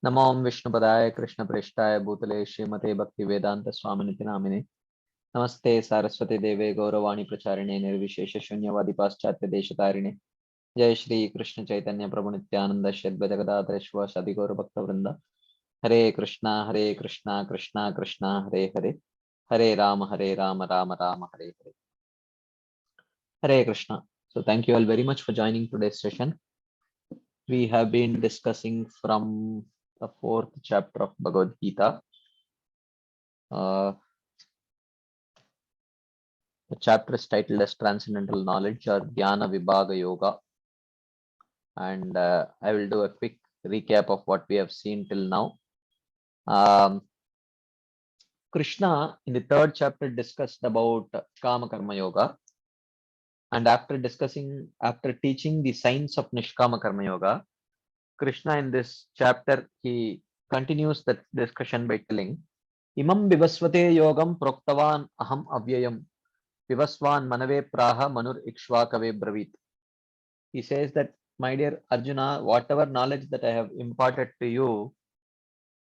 नमो विष्णुपदाय कृष्णप्रेष्ठाय भूतले श्रीमते भक्तिवेदांत स्वामिनिति नामिने नमस्ते सारस्वती देवे गौरवाणी प्रचारिणे निर्विशेष शून्यवादी पाश्चात्य देशतारिणे जय श्री कृष्ण चैतन्य प्रभु नित्यानंद श्रीद्वैत गदाधर शिवासादि गौर भक्त वृंद हरे Krishna Krishna Krishna Hare Hare Hare Ram Ram Ram Hare Hare Hare Krishna. So thank you all very much for joining today's session. We have been discussing from the fourth chapter of Bhagavad Gita. The chapter is titled as Transcendental Knowledge or Jnana Vibhaga Yoga, and I will do a quick recap of what we have seen till now. Krishna in the third chapter discussed about Kama Karma Yoga, and after teaching the science of Nishkama Karma Yoga, Krishna in this chapter he continues the discussion by telling Imam Vivasvate Yogam Proktavan Aham Avyayam Vivaswan Manave Praha Manur Ikshvakave Bravit. He says that, my dear Arjuna, whatever knowledge that I have imparted to you,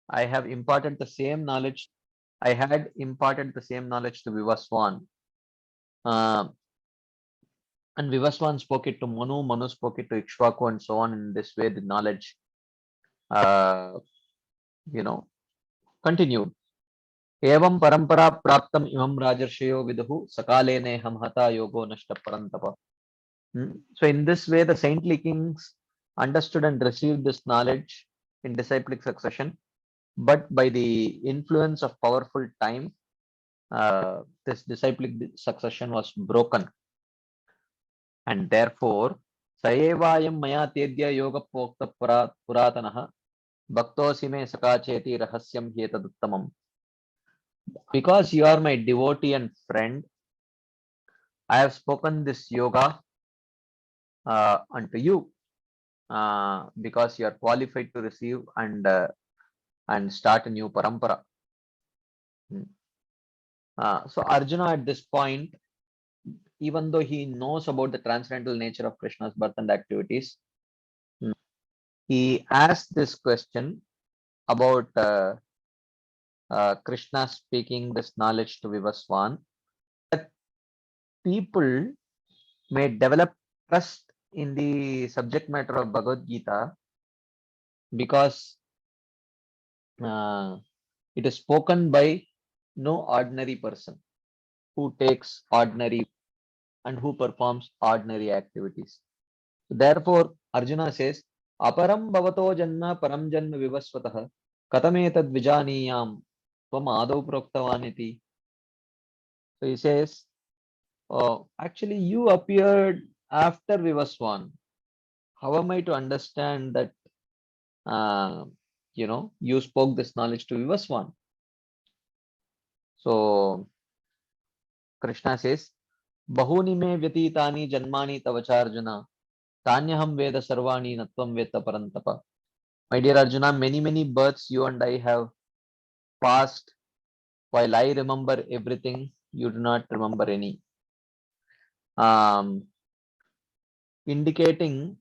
I have imparted the same knowledge. I had imparted the same knowledge to Vivaswan. And Vivaswan spoke it to Manu, Manu spoke it to Ikshvaku, and so on. In this way, the knowledge, continued. Evam parampara praptam imam rajarshayo viduhu sakalene hamhata yogo nashta parantapa. So in this way, the saintly kings understood and received this knowledge in disciplic succession, but by the influence of powerful time, this disciplic succession was broken, and therefore, Sayevayam maya tedya yoga pokta puratanaha bhaktosi me sakacheti rahasyam hyetaduttamam. Because you are my devotee and friend, I have spoken this yoga unto you, because you are qualified to receive and start a new parampara. So Arjuna at this point, even though he knows about the transcendental nature of Krishna's birth and activities, he asked this question about Krishna speaking this knowledge to Vivaswan, that people may develop trust in the subject matter of Bhagavad Gita because it is spoken by no ordinary person who takes ordinary and who performs ordinary activities. Therefore, Arjuna says, Aparam bhavato janma param janma vivasvatah katametad vijaniyam tvam adau proktavaniti. So he says, actually you appeared after Vivaswan. How am I to understand that you spoke this knowledge to Vivaswan? So Krishna says, Bahuni me vyatitani janmani tavacharjuna tanyaham veda sarvani natvam veta parantapa. My dear Arjuna, many births you and I have passed. While I remember everything, you do not remember any. Indicating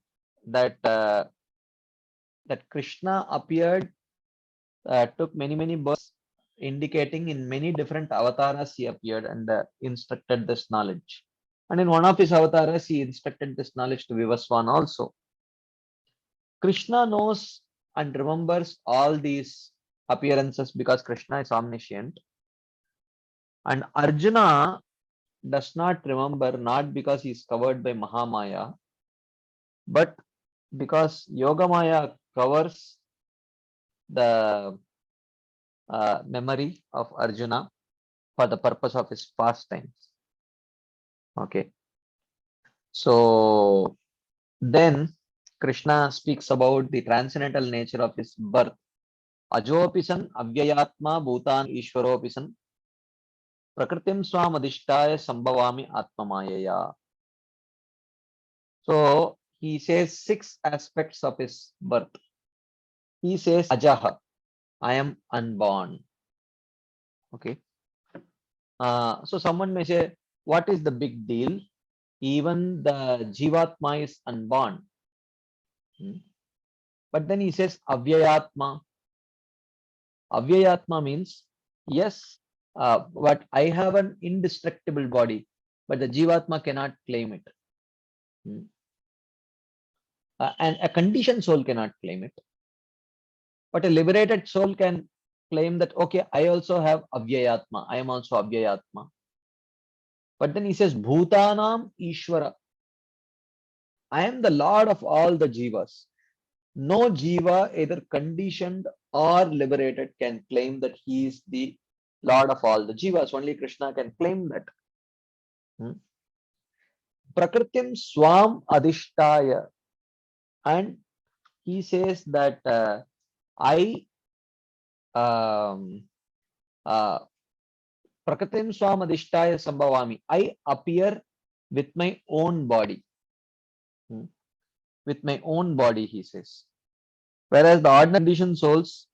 that that Krishna appeared, took many births, indicating in many different avatars he appeared and instructed this knowledge. And in one of his avatars, he instructed this knowledge to Vivaswan also. Krishna knows and remembers all these appearances because Krishna is omniscient. And Arjuna does not remember, not because he is covered by Mahamaya, but because Yogamaya covers the memory of Arjuna for the purpose of his pastimes. Okay. So then Krishna speaks about the transcendental nature of his birth. Ajopisan avyayatma bhutan ishwaropisan prakritim swam adhishtaya sambhavami atmamayaya. So he says 6 aspects of his birth. He says ajaha, I am unborn. Okay. So someone may say, what is the big deal? Even the Jivatma is unborn. But then he says Avyayatma. Avyayatma means, yes, but I have an indestructible body, but the Jivatma cannot claim it. And a conditioned soul cannot claim it. But a liberated soul can claim that, okay, I also have Avyayatma. I am also Avyayatma. But then he says, Bhutanam Ishvara. I am the Lord of all the Jivas. No Jiva, either conditioned or liberated, can claim that he is the Lord of all the Jivas. Only Krishna can claim that. Prakritim Swam Adhishtaya. And he says that I Prakritim Swam Adhishtaya Sambhavami. I appear with my own body. With my own body, he says. Whereas the ordinary conditioned souls,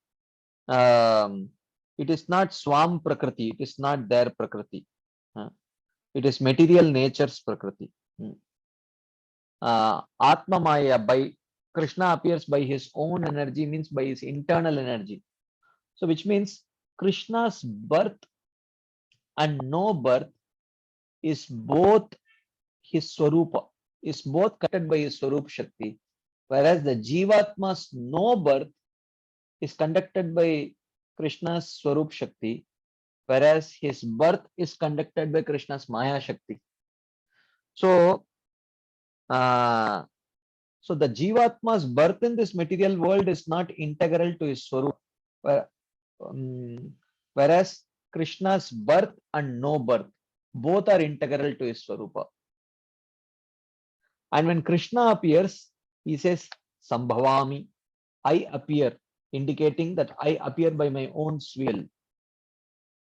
it is not Swam Prakriti, it is not their Prakriti. It is material nature's Prakriti. Atma Maya, by Krishna appears by his own energy, means by his internal energy. So which means Krishna's birth and no birth is both his Swarupa, is both connected by his Swarup Shakti, whereas the Jivatma's no birth is conducted by Krishna's Swarup Shakti, whereas his birth is conducted by Krishna's Maya Shakti. So, so the Jivatma's birth in this material world is not integral to his Swarup, whereas Krishna's birth and no birth, both are integral to his Swarupa. And when Krishna appears, he says, Sambhavami, I appear, indicating that I appear by my own will.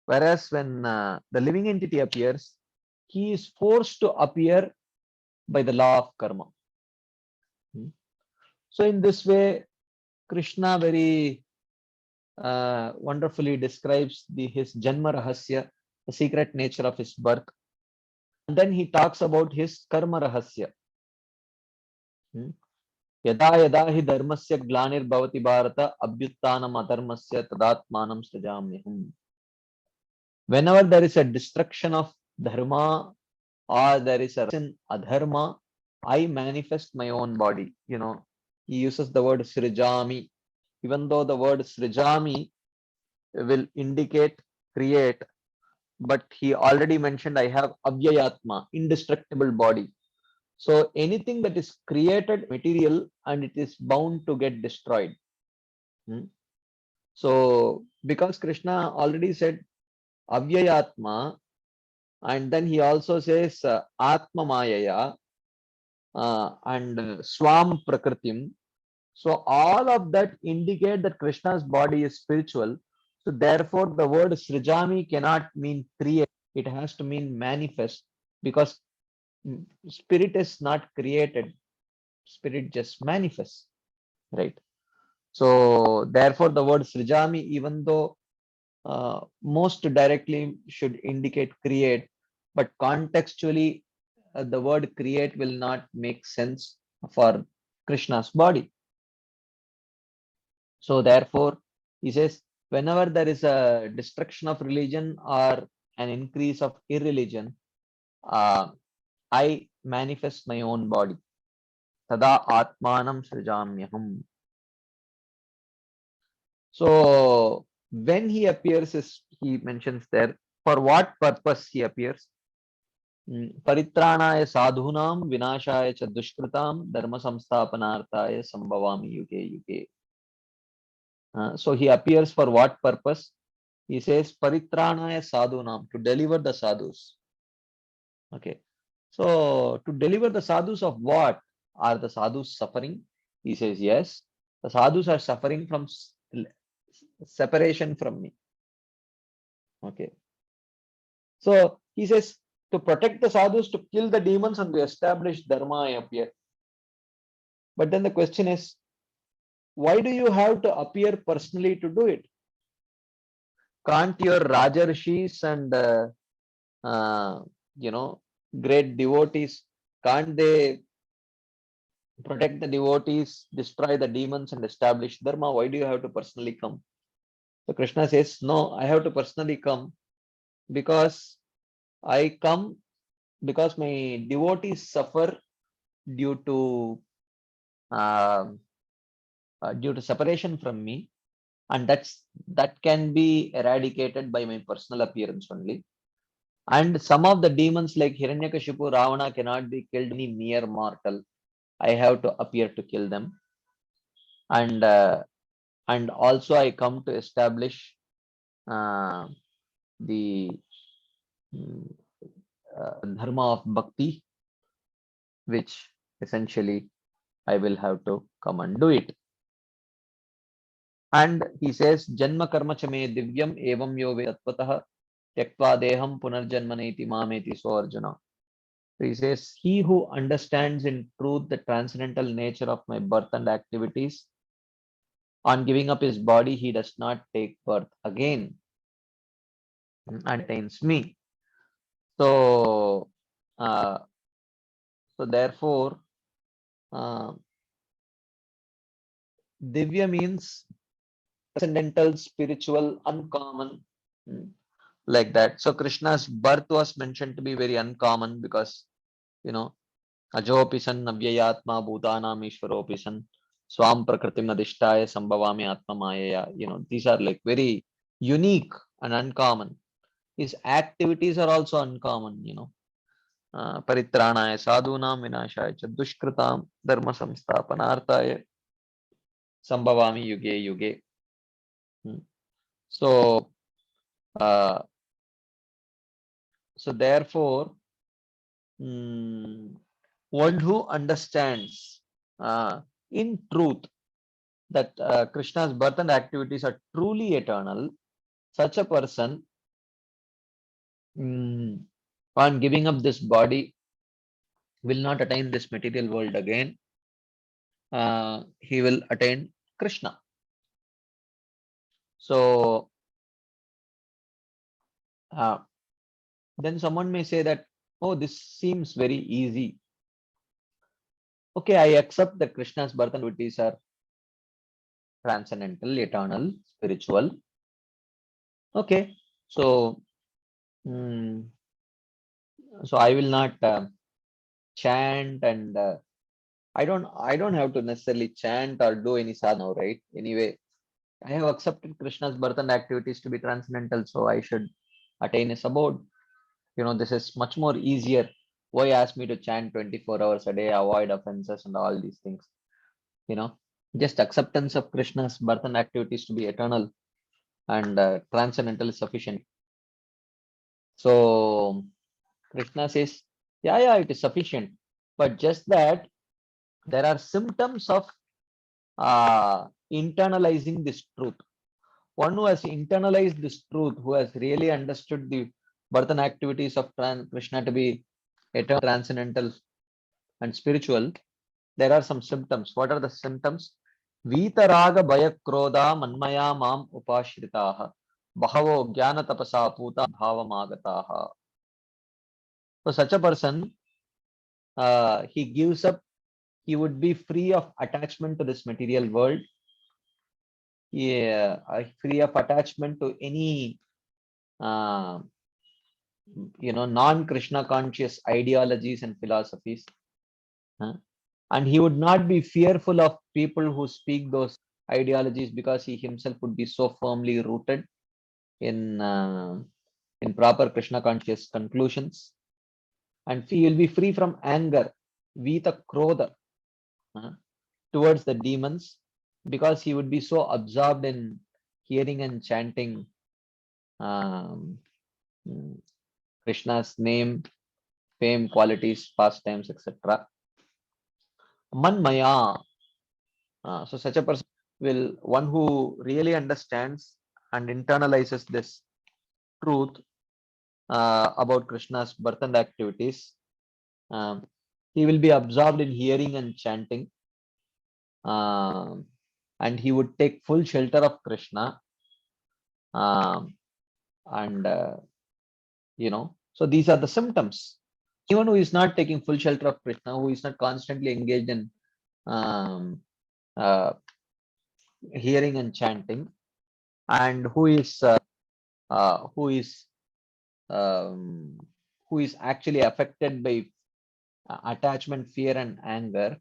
Whereas when the living entity appears, he is forced to appear by the law of karma. So in this way, Krishna very wonderfully describes his Janma Rahasya, the secret nature of his birth. And then he talks about his Karma Rahasya. Yada yada hi dharmasya glanir bhavati bharata abhyuttanam adharmasya tadatmanam srijamyaham. Whenever there is a destruction of dharma or there is a sin adharma, I manifest my own body. You know, he uses the word srijami. Even though the word srijami will indicate create, but he already mentioned I have avyayatma, indestructible body. So anything that is created material and it is bound to get destroyed. So because Krishna already said avyayatma, and then he also says atma mayaya and swam prakritim. So all of that indicate that Krishna's body is spiritual. So therefore the word srijami cannot mean create, it has to mean manifest, because spirit is not created, spirit just manifests, right? So therefore the word srijami, even though most directly should indicate create, but contextually the word create will not make sense for Krishna's body. So therefore he says, whenever there is a destruction of religion or an increase of irreligion, I manifest my own body. Tada atmanam srijamyaham. So when he appears, he mentions there, for what purpose he appears. Paritranaya sadhunam vinashaya cha dushkritam dharma samsthapanarthaya sambhavami yuge yuge. So he appears for what purpose? He says paritranaya sadhunam, to deliver the sadhus. Okay. So to deliver the sadhus of what? Are the sadhus suffering? He says yes. The sadhus are suffering from separation from me. Okay. So he says to protect the sadhus, to kill the demons and to establish dharma, I appear. But then the question is, why do you have to appear personally to do it? Can't your Rajarshis and great devotees, can't they protect the devotees, destroy the demons and establish dharma? Why do you have to personally come? So Krishna says, no, I have to personally come because I come because my devotees suffer due to uh, due to separation from me, and that can be eradicated by my personal appearance only. And some of the demons like Hiranyakashipu, Ravana cannot be killed any mere mortal. I have to appear to kill them, and also I come to establish uh, the mm, dharma of bhakti, which essentially I will have to come and do it. And he says, Janma karma chame divyam evam yo vedatvatah tyaktva deham punarjanmaneti mameti so Arjuna. So he says, he who understands in truth the transcendental nature of my birth and activities, on giving up his body, he does not take birth again and attains me. So, uh, so therefore, uh, Divya means transcendental, spiritual, uncommon, like that. So Krishna's birth was mentioned to be very uncommon because, you know, Ajopi san navyayatma bhutanam ishvaropi san swam prakritim adhishtaya sambhavami atma mayaya. You know, these are like very unique and uncommon. His activities are also uncommon, you know. Paritranaya sadhunam vinashaya cha dushkritam dharma samsthapanarthaya sambhavami yuge yuge. So, uh, so therefore, one who understands in truth that Krishna's birth and activities are truly eternal, such a person, on giving up this body, will not attain this material world again. He will attain Krishna. So, then someone may say that, oh, this seems very easy. Okay, I accept that Krishna's birth and activities are transcendental, eternal, spiritual. Okay, so so I will not chant, and I don't have to necessarily chant or do any sadhana, right? Anyway, I have accepted Krishna's birth and activities to be transcendental, so I should attain his abode. You know, this is much more easier. Why ask me to chant 24 hours a day, avoid offenses and all these things? You know, just acceptance of Krishna's birth and activities to be eternal and transcendental is sufficient. So Krishna says, yeah, it is sufficient. But just that there are symptoms of internalizing this truth. One who has internalized this truth, who has really understood the birth and activities of Krishna to be eternal, transcendental, and spiritual, there are some symptoms. What are the symptoms? Vitaraga Bhaya Krodha Manmaya Mam Upashritaha Bahavo Jnana Tapasa Puta Bhavamagataha. So such a person, he gives up, he would be free of attachment to this material world, yeah, free of attachment to any uh, non-Krishna conscious ideologies and philosophies. And he would not be fearful of people who speak those ideologies because he himself would be so firmly rooted in proper Krishna conscious conclusions. And he will be free from anger, vita krodha, towards the demons, because he would be so absorbed in hearing and chanting um, Krishna's name, fame, qualities, pastimes, etc. Manmaya. So such a person will, one who really understands and internalizes this truth about Krishna's birth and activities. He will be absorbed in hearing and chanting, and he would take full shelter of Krishna. And so these are the symptoms. Anyone who is not taking full shelter of Krishna, who is not constantly engaged in um, uh, hearing and chanting, and uh, who is um, who is actually affected by attachment, fear, and anger,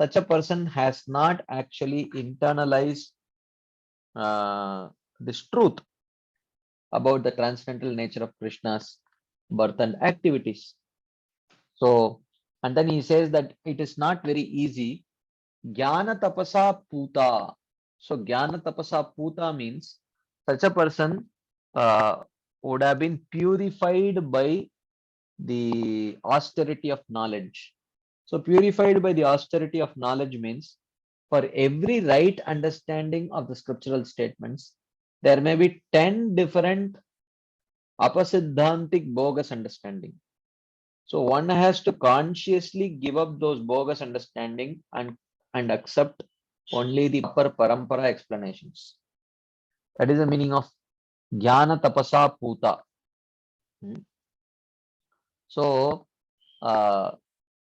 such a person has not actually internalized this truth about the transcendental nature of Krishna's birth and activities. So, and then he says that it is not very easy. Jnana tapasa puta. So, jnana tapasa puta means such a person would have been purified by the austerity of knowledge. So, purified by the austerity of knowledge means for every right understanding of the scriptural statements, there may be 10 different apasiddhantic bogus understanding. So one has to consciously give up those bogus understanding and accept only the proper parampara explanations. That is the meaning of jnana tapasa puta. So uh,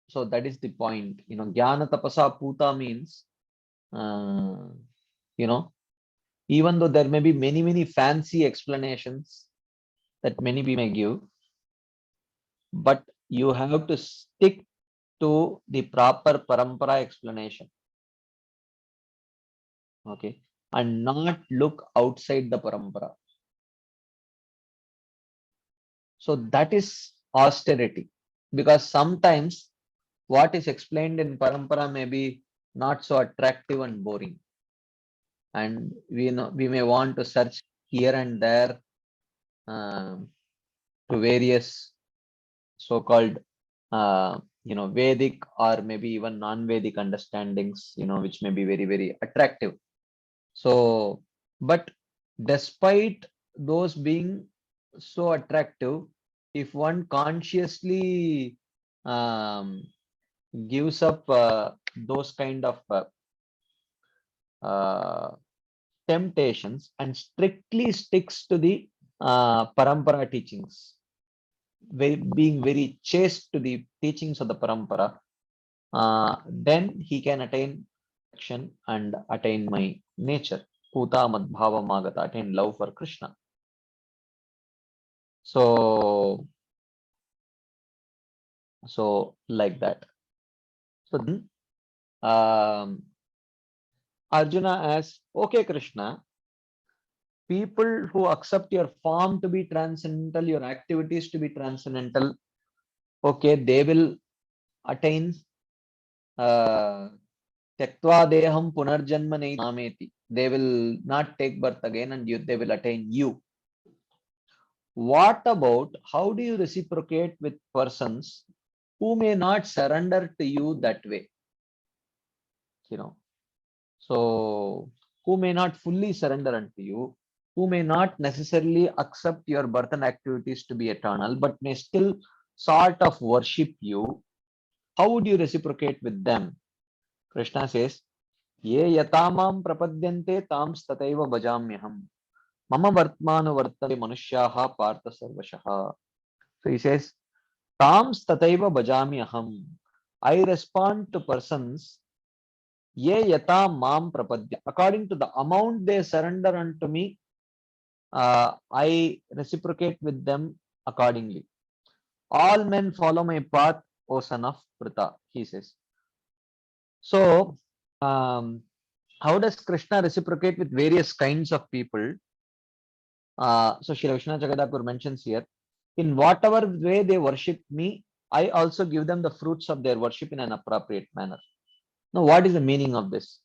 so that is the point. Jnana tapasa puta means you know even though there may be many fancy explanations that many people may give, but you have to stick to the proper parampara explanation, okay, and not look outside the parampara. So that is austerity, because sometimes what is explained in parampara may be not so attractive and boring, and we may want to search here and there to various so-called Vedic or maybe even non-Vedic understandings, which may be very attractive. So, but despite those being so attractive, if one consciously um, gives up those kind of uh, temptations and strictly sticks to the parampara teachings, being very chaste to the teachings of the parampara, then he can attain action and attain my nature. Puta madbhava magata, attain love for Krishna. So like that. So then Arjuna asks, okay, Krishna, people who accept your form to be transcendental, your activities to be transcendental, okay, they will attain Tyaktva deham punarjanma nameti. They will not take birth again and they will attain you. What about how do you reciprocate with persons who may not surrender to you that way? So who may not fully surrender unto you, who may not necessarily accept your birth and activities to be eternal, but may still sort of worship you. How would you reciprocate with them? Krishna says, Ye yatamam prapadyante tams tataiva bhajamyaham. Mama vartmanu vartave manushyaha partha sarvashaha. So he says, Tams tataiva bhajamyaham. I respond to persons ye yata mam prapadya. According to the amount they surrender unto me, I reciprocate with them accordingly. All men follow my path, O son of Pritha, he says. So, how does Krishna reciprocate with various kinds of people? So Srila Vishwanath Jagadhakur mentions here, in whatever way they worship me, I also give them the fruits of their worship in an appropriate manner. Now, what is the meaning of this?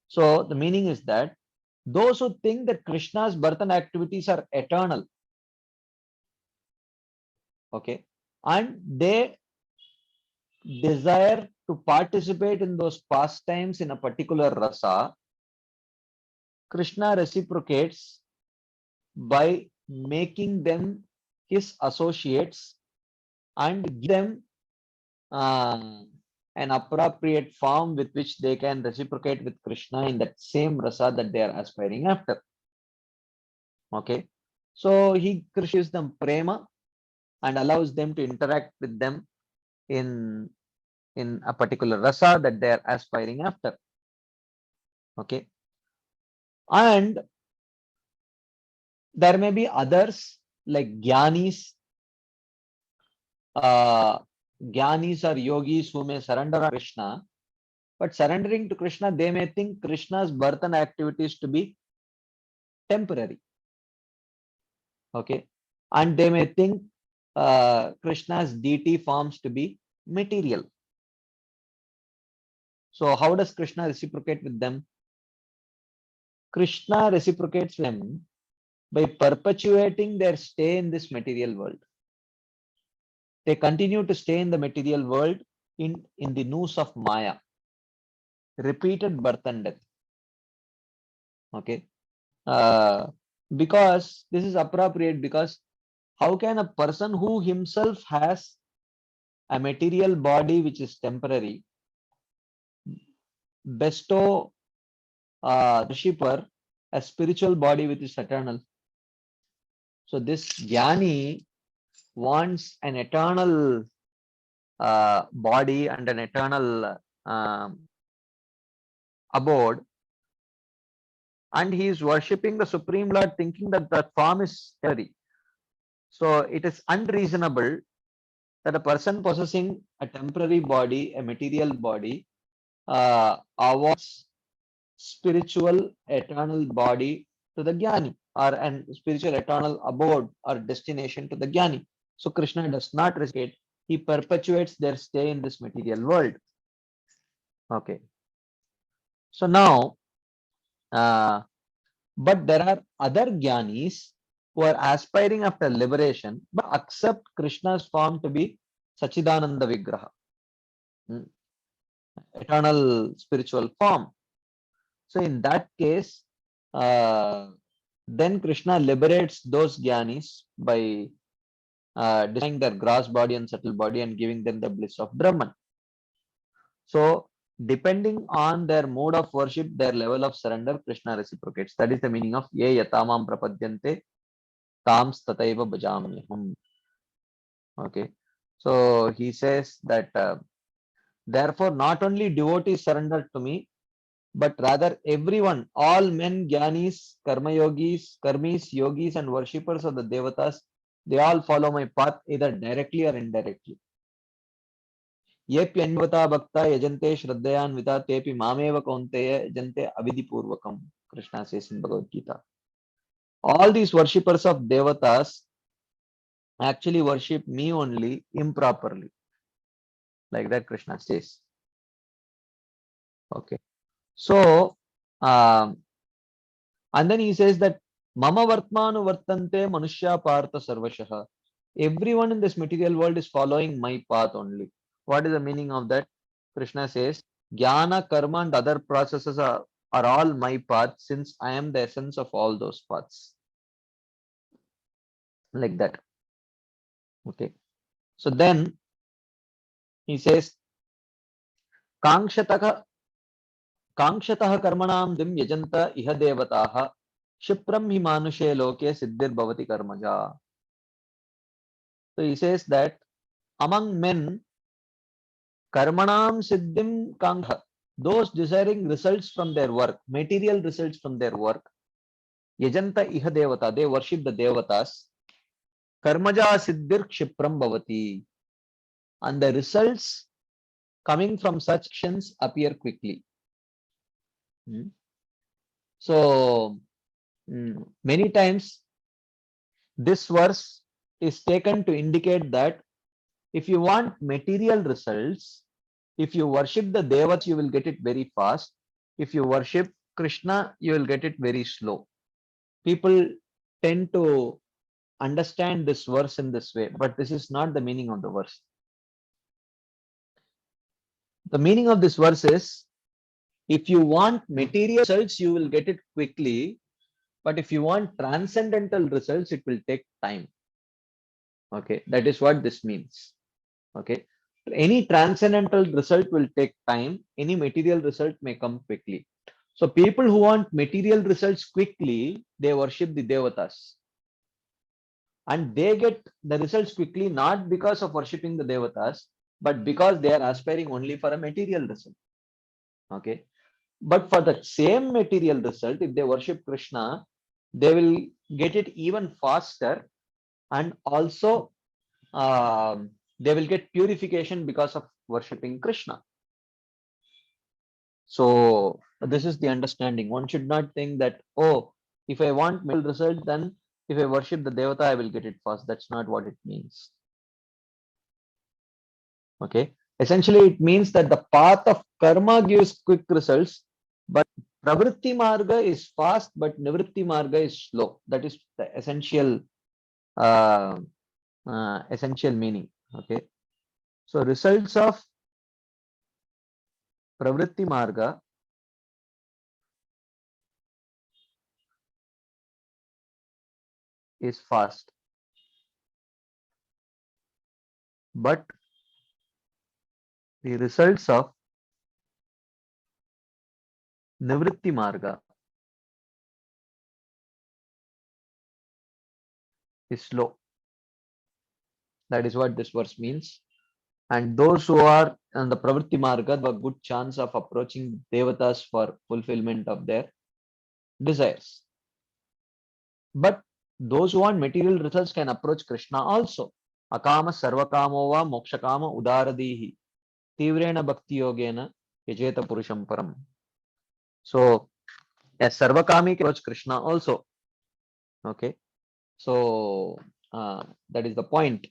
So the meaning is that those who think that Krishna's birth and activities are eternal, okay, and they desire to participate in those pastimes in a particular rasa, Krishna reciprocates by making them his associates and give them an appropriate form with which they can reciprocate with Krishna in that same rasa that they are aspiring after. Okay, so he gives them prema and allows them to interact with them in a particular rasa that they are aspiring after. Okay, And there may be others like Gyanis, Gyanis or yogis who may surrender to Krishna, but surrendering to Krishna, they may think Krishna's birth and activities to be temporary. Okay, and they may think Krishna's deity forms to be material. So how does Krishna reciprocate with them? Krishna reciprocates with them by perpetuating their stay in this material world. They continue to stay in the material world in the noose of Maya, repeated birth and death. Okay, because this is appropriate, because how can a person who himself has a material body which is temporary bestow worshipper a spiritual body which is eternal? So this Jnani wants an eternal body and an eternal abode, and he is worshipping the Supreme Lord thinking that that form is temporary. So it is unreasonable that a person possessing a temporary body, a material body, awards spiritual eternal body to the Jnani, or an spiritual eternal abode or destination to the Jnani. So Krishna does not reciprocate, he perpetuates their stay in this material world. Okay. So now, but there are other Jnanis who are aspiring after liberation but accept Krishna's form to be Sachidananda Vigraha, eternal spiritual form. So in that case, then Krishna liberates those Jnanis by destroying their gross body and subtle body and giving them the bliss of Brahman. So depending on their mode of worship, their level of surrender, Krishna reciprocates. That is the meaning of Ye Yatamam Prapadyante Tams Tataiva Bhajamyaham. Okay. So he says that therefore not only devotees surrender to me, but rather everyone, all men, Jnanis, Karma Yogis, Karmis, Yogis, and worshippers of the Devatas, they all follow my path either directly or indirectly. Yepyanyavata bhakta yajante shraddhayanvita tepi mameva kaunteya yajante avidipurvakam. Krishna says in Bhagavad Gita. All these worshippers of Devatas actually worship me only improperly. Like that Krishna says. Okay. So, and then he says that Mama Vartmanu Vartante Manushya Partha Sarvashaha. Everyone in this material world is following my path only. What is the meaning of that? Krishna says, Jnana, Karma, and other processes are all my path, since I am the essence of all those paths. Like that. Okay. So then he says, Kangshataka karmanam dim yajanta iha devataha shipram hi manushe loke siddhir bhavati karmaja. So he says that among men, karmanam siddhim kangsha, those desiring results from their work, material results from their work, yajanta iha devata, they worship the devatas, karmaja siddhir kshipram bhavati, and the results coming from such actions appear quickly. So many times this verse is taken to indicate that if you want material results, if you worship the devas, you will get it very fast. If you worship Krishna, you will get it very slow. People tend to understand this verse in this way, but this is not the meaning of the verse. The meaning of this verse is, if you want material results, you will get it quickly. But if you want transcendental results, it will take time. Okay, that is what this means. Okay, any transcendental result will take time. Any material result may come quickly. So people who want material results quickly, they worship the devatas. And they get the results quickly, not because of worshipping the devatas, but because they are aspiring only for a material result. Okay. But for the same material result, if they worship Krishna, they will get it even faster, and also they will get purification because of worshipping Krishna. So this is the understanding. One should not think that, oh, if I want material result, then if I worship the Devata, I will get it fast. That's not what it means. Okay. Essentially, it means that the path of karma gives quick results, but pravritti marga is fast, but nivritti marga is slow. That is the uh, essential meaning. Okay. So results of pravritti marga is fast, but the results of nivritti marga is slow. That is what this verse means. And those who are on the pravritti marga have a good chance of approaching devatas for fulfillment of their desires. But those who want material results can approach Krishna also. Akama sarvakamo va mokshakama udaradihi tivrena bhakti yogena yajeta purusham param. So a sarvakami can approach Krishna also. Okay. So that is the point.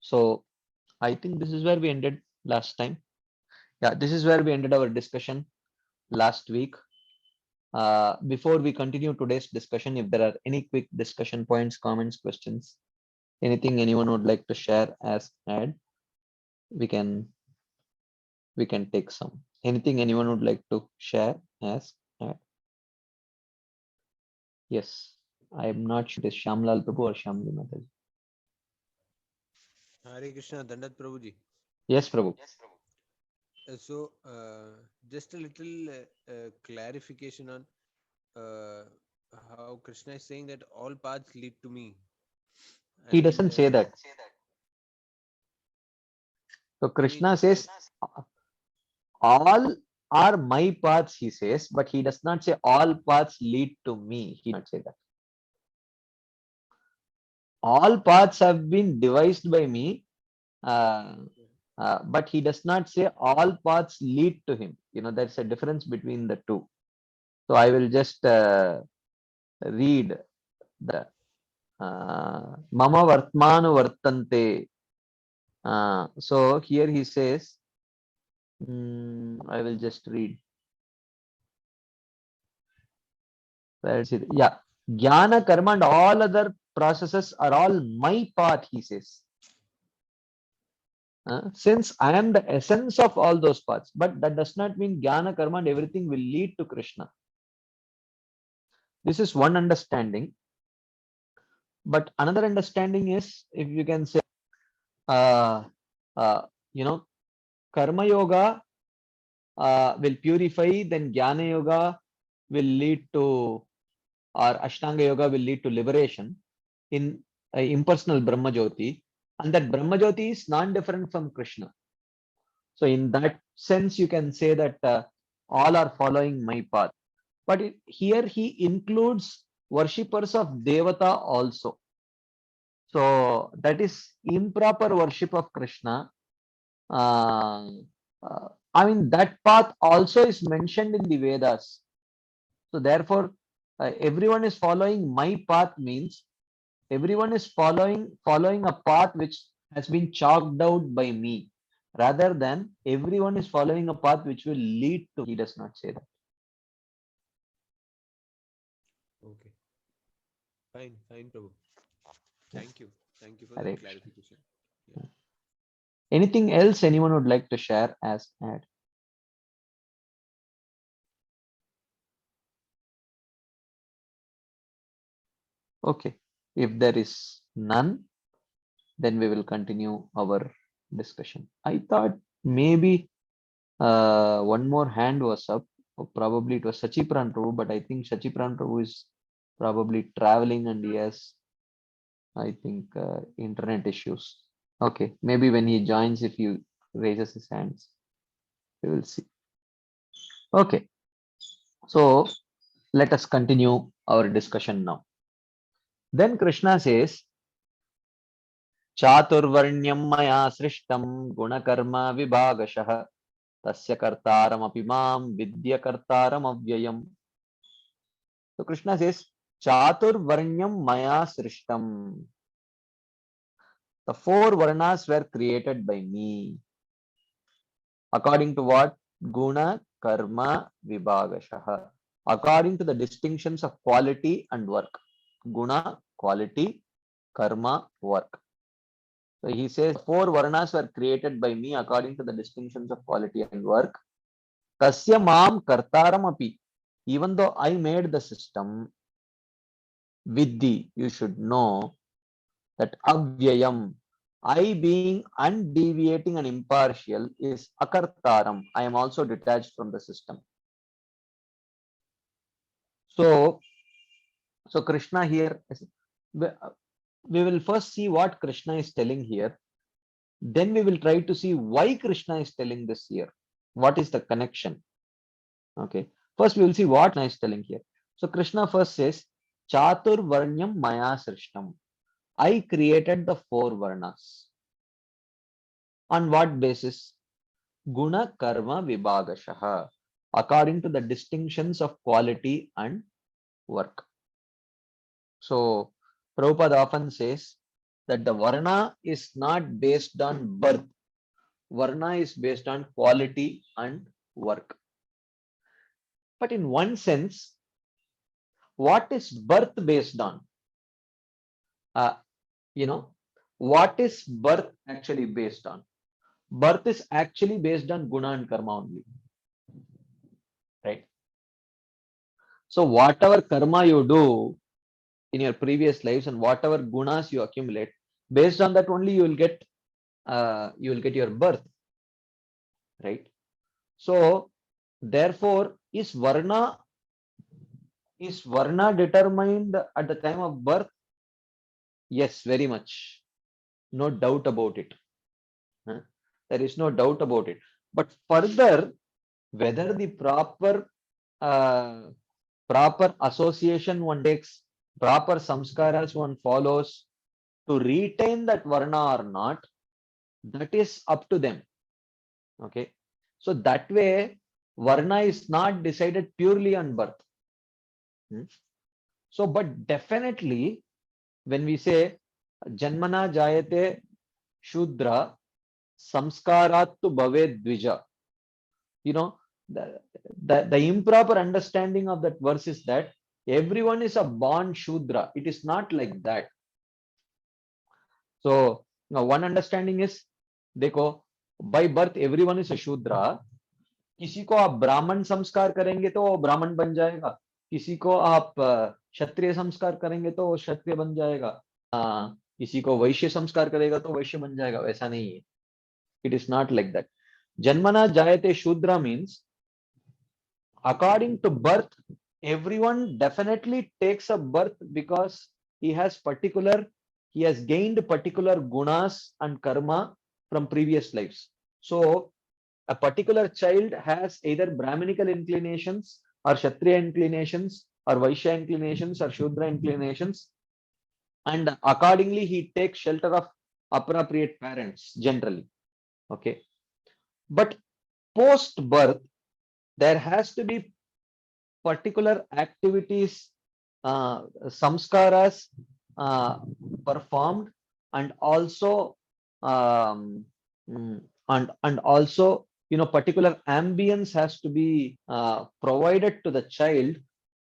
So I think this is where we ended last time. Yeah, this is where we ended our discussion last week. Before we continue today's discussion, if there are any quick discussion points, comments, questions, anything anyone would like to share as add, we can take some. Anything anyone would like to share as add? Yes, I am not sure it is Shamlal Prabhu or Shamli Mataji. Hare Krishna, Dandat Prabhuji. Yes, Prabhu. So, just a little clarification on uh, how Krishna is saying that all paths lead to me. I He mean, doesn't say that. So I mean, Krishna says all are my paths, he says, but he does not say all paths lead to me. He does not say that. All paths have been devised by me, uh, but he does not say all paths lead to him. There's a difference between the two. So I will just read the Mama Vartmanu Vartante. So here he says, I will just read. Where is it? Yeah. Jnana, karma, and all other processes are all my path, he says. Since I am the essence of all those paths, but that does not mean jnana, karma, and everything will lead to Krishna. This is one understanding. But another understanding is, if you can say, uh, uh, you know, karma yoga will purify, then jnana yoga will lead to, or ashtanga yoga will lead to liberation in impersonal Brahma Jyoti, and that Brahma Jyoti is non-different from Krishna. So in that sense, you can say that all are following my path. But here he includes worshippers of Devata also. So that is improper worship of Krishna. Uh, I mean, that path also is mentioned in the Vedas. So therefore, everyone is following my path means everyone is following a path which has been chalked out by me, rather than everyone is following a path which will lead to. He does not say that. okay, fine, fine, Prabhu. Thank you. Thank you for Hare that Krishna. clarification. Yeah. Anything else anyone would like to share as add? Okay. If there is none, then we will continue our discussion. I thought maybe one more hand was up. Or probably it was Sachipran Prabhu, but I think Sachipran Prabhu is probably traveling and he has, I think, internet issues. Okay, maybe when he joins, if he raises his hands, we will see. Okay, So let us continue our discussion now. Then Krishna says, Chaturvarnyam maya srishtam gunakarma vibhagashah tasya kartaram apimam vidya kartaram avyayam. So Krishna says, Chaturvarnyam maya srishtam. The four varnas were created by me. According to what? Guna, karma, vibhagashah. According to the distinctions of quality and work. Guna, quality, karma, work. So he says four varnas were created by me according to the distinctions of quality and work. Tasya mam kartaram api. Even though I made the system, vidhi, you should know that avyayam, I being undeviating and impartial, is akartaram. I am also detached from the system. So, so Krishna here, we will first see what Krishna is telling here. Then we will try to see why Krishna is telling this here. What is the connection? Okay. First, we will see what Krishna is telling here. So Krishna first says, Chatur Varnyam Maya Srishtam. I created the four Varnas. On what basis? Guna Karma Vibhagashaha. According to the distinctions of quality and work. So Prabhupada often says that the Varna is not based on birth. Varna is based on quality and work. But in one sense, what is birth based on? Uh, you know, what is birth actually based on? Birth is actually based on guna and karma only, right? So whatever karma you do in your previous lives and whatever gunas you accumulate, based on that only you will get your birth, right? So therefore, is varna determined at the time of birth? Yes, very much. No doubt about it. There is no doubt about it. But further, whether the uh, proper association one takes, proper samskaras one follows to retain that varna or not, that is up to them. Okay. So that way, varna is not decided purely on birth. So, but definitely, when we say Janmana Jayate Shudra Samskarat tu Bhave Dvija, you know, the improper understanding of that verse is that everyone is a born Shudra. It is not like that. So, now one understanding is, देखो, by birth everyone is a Shudra. किसी को आप ब्राह्मण संस्कार करेंगे तो वो ब्राह्मण बन जाएगा, किसी को आप क्षत्रिय संस्कार करेंगे तो वो क्षत्रिय बन जाएगा, किसी को वैश्य संस्कार करेगा तो वैश्य बन जाएगा. वैसा नहीं है. It is not like that. Janmana Jayate Shudra means according to birth, everyone definitely takes a birth because he has gained particular gunas and karma from previous lives. So a particular child has either Brahminical inclinations or Kshatriya inclinations or Vaishya inclinations or Shudra inclinations, and accordingly he takes shelter of appropriate parents generally. Okay. But post birth, there has to be particular activities, samskaras performed, and also um, and also particular ambience has to be provided to the child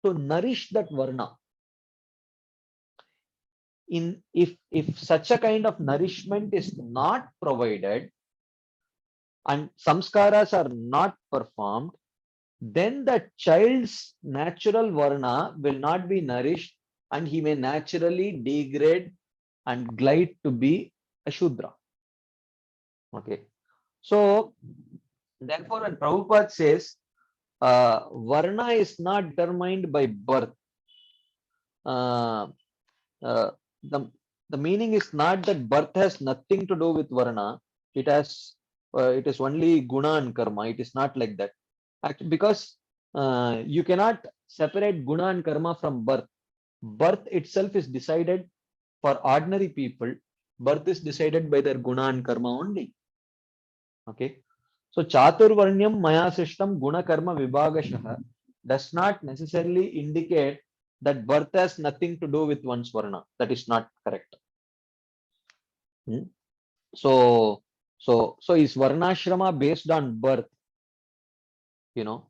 to nourish that varna. If such a kind of nourishment is not provided and samskaras are not performed, then the child's natural varna will not be nourished and he may naturally degrade and glide to be a Shudra. Okay. So, therefore, when Prabhupada says varna is not determined by birth, uh, uh, the meaning is not that birth has nothing to do with varna. It is only guna and karma. It is not like that. Actually, because you cannot separate guna and karma from birth. Birth itself is decided for ordinary people. Birth is decided by their guna and karma only. Okay. So Chaturvarnyam Maya Srishtam Guna Karma Vibhagashah does not necessarily indicate that birth has nothing to do with one's varna. That is not correct. Hmm? So, so is varnashrama based on birth? You know,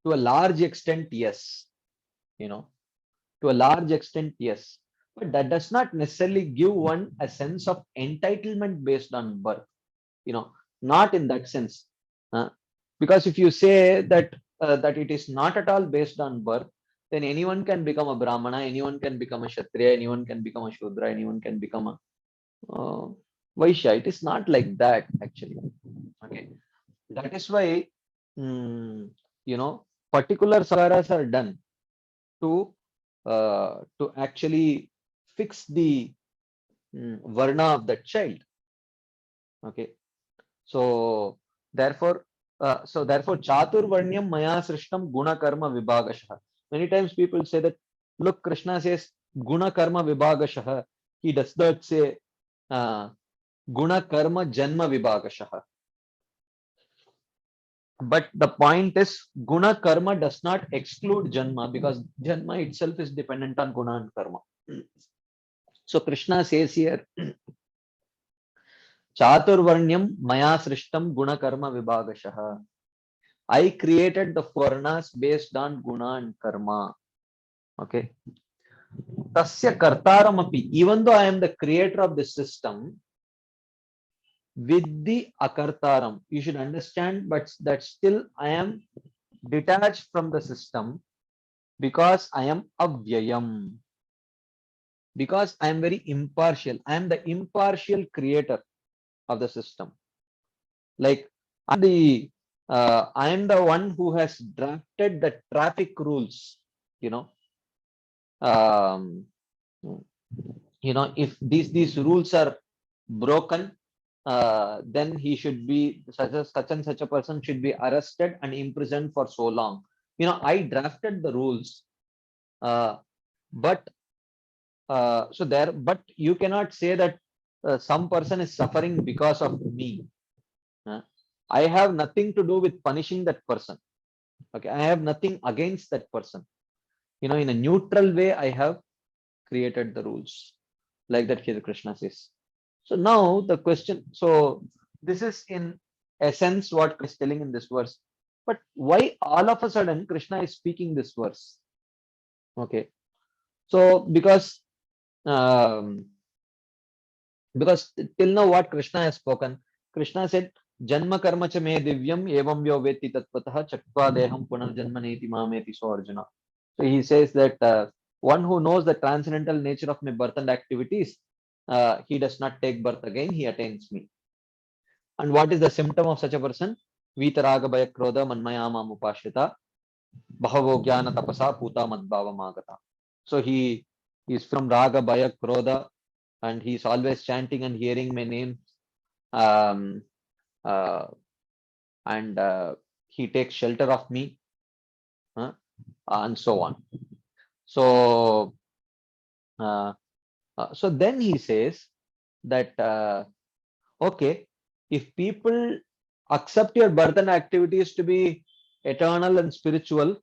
to a large extent, yes. You know, to a large extent, yes. But that does not necessarily give one a sense of entitlement based on birth. You know, not in that sense. Uh, because if you say that that it is not at all based on birth, then anyone can become a brahmana, anyone can become a kshatriya, anyone can become a shudra, anyone can become a vaishya. It is not like that actually. Okay, that is why you know, particular sanskaras are done to actually fix the varna of that child. Okay, so therefore, Chaturvarnyam Maya Srishtam Guna Karma Vibhagashah. Many times people say that, look, Krishna says Guna Karma Vibhagashah. He does not say Guna Karma Janma Vibhagashah. But the point is, Guna Karma does not exclude Janma, because Janma itself is dependent on Guna and Karma. So Krishna says here, Chaturvarnyam Maya Srishtam Guna Karma Vibhagashah. I created the varnas based on guna and karma. Okay. Tasya kartaram api. Even though I am the creator of the system, with the akartaram, you should understand, but that still I am detached from the system because I am avyayam. Because I am very impartial. I am the impartial creator of the system. Like I am the one who has drafted the traffic rules. You know, um, if these rules are broken, then he should be such and such a person should be arrested and imprisoned for so long. I drafted the rules, uh, but but you cannot say that some person is suffering because of me. uh, I have nothing to do with punishing that person. Okay, I have nothing against that person. In a neutral way, I have created the rules, like that here Krishna says. So now the question, so this is in essence what Krishna is telling in this verse. But why all of a sudden Krishna is speaking this verse? Okay, so um, because till now what Krishna has spoken, Krishna said, Janma karma cha me divyam evam yo veti tatvatah chakva deham punarjanma neti mameti so Arjuna. So he says that one who knows the transcendental nature of my birth and activities, he does not take birth again, he attains me. And what is the symptom of such a person? Vitaraga bhaya krodha manmayama mupashrita bhavo jnana tapasa puta madbhava magata. So he is from raga bhaya krodha, and he is always chanting and hearing my name, um, uh, and he takes shelter of me, and so on. So so then he says that okay, if people accept your birth and activities to be eternal and spiritual,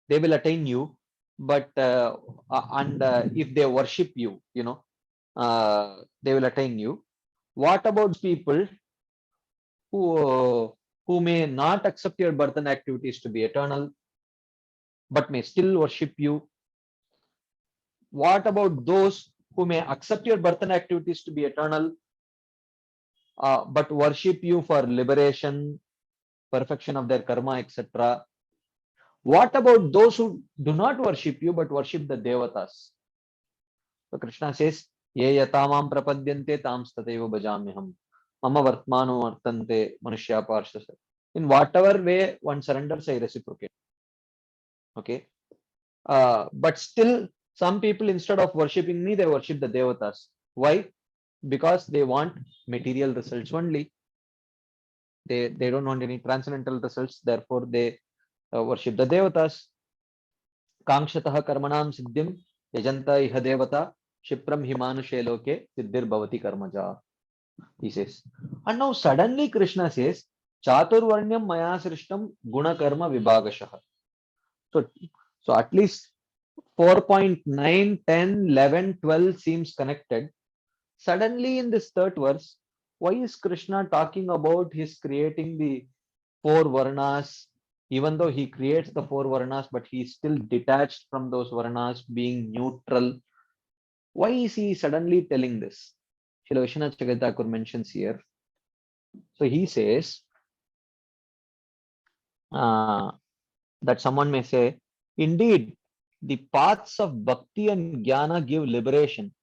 they will attain you. But and if they worship you, they will attain you. What about people who may not accept your birth and activities to be eternal, but may still worship you? What about those who may accept your birth and activities to be eternal, but worship you for liberation, perfection of their karma, etc.? What about those who do not worship you but worship the devatas? So Krishna says, Ye yatamam prapadyante tam stateva bhajamyaham. Mama vartmano vartante manushya parshasa. In whatever way one surrenders, I reciprocate. Okay. But still, some people, instead of worshipping me, they worship the devatas. Why? Because they want material results only. They don't want any transcendental results. Therefore, they worship the devatas. Kangshatah karmanam siddhim yajanta iha devata Shipram himanushe loke siddhir bhavati karmaja. He says. And now suddenly Krishna says, Chaturvarnyam maya srishtam guna karma vibhagashaha. So, so at least 4.9, 10, 11, 12 seems connected. Suddenly in this third verse, why is Krishna talking about his creating the four varnas, even though he creates the four varnas, but he is still detached from those varnas, being neutral? Why is he suddenly telling this? Srila Vishwanath Chakravarti Thakur mentions here. So he says that someone may say, indeed, the paths of bhakti and jnana give liberation,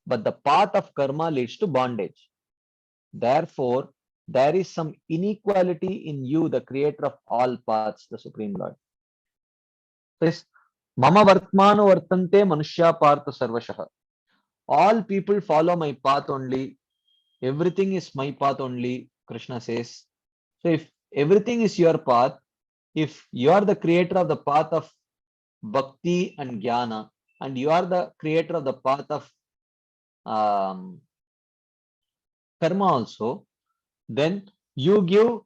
but the path of karma leads to bondage. Therefore, there is some inequality in you, the creator of all paths, the Supreme Lord. Says, Mama Vartmanu Vartante Manushya Partha Sarvashaha. All people follow my path only. Everything is my path only, Krishna says. So if everything is your path, if you are the creator of the path of bhakti and jnana, and you are the creator of the path of karma also, then you give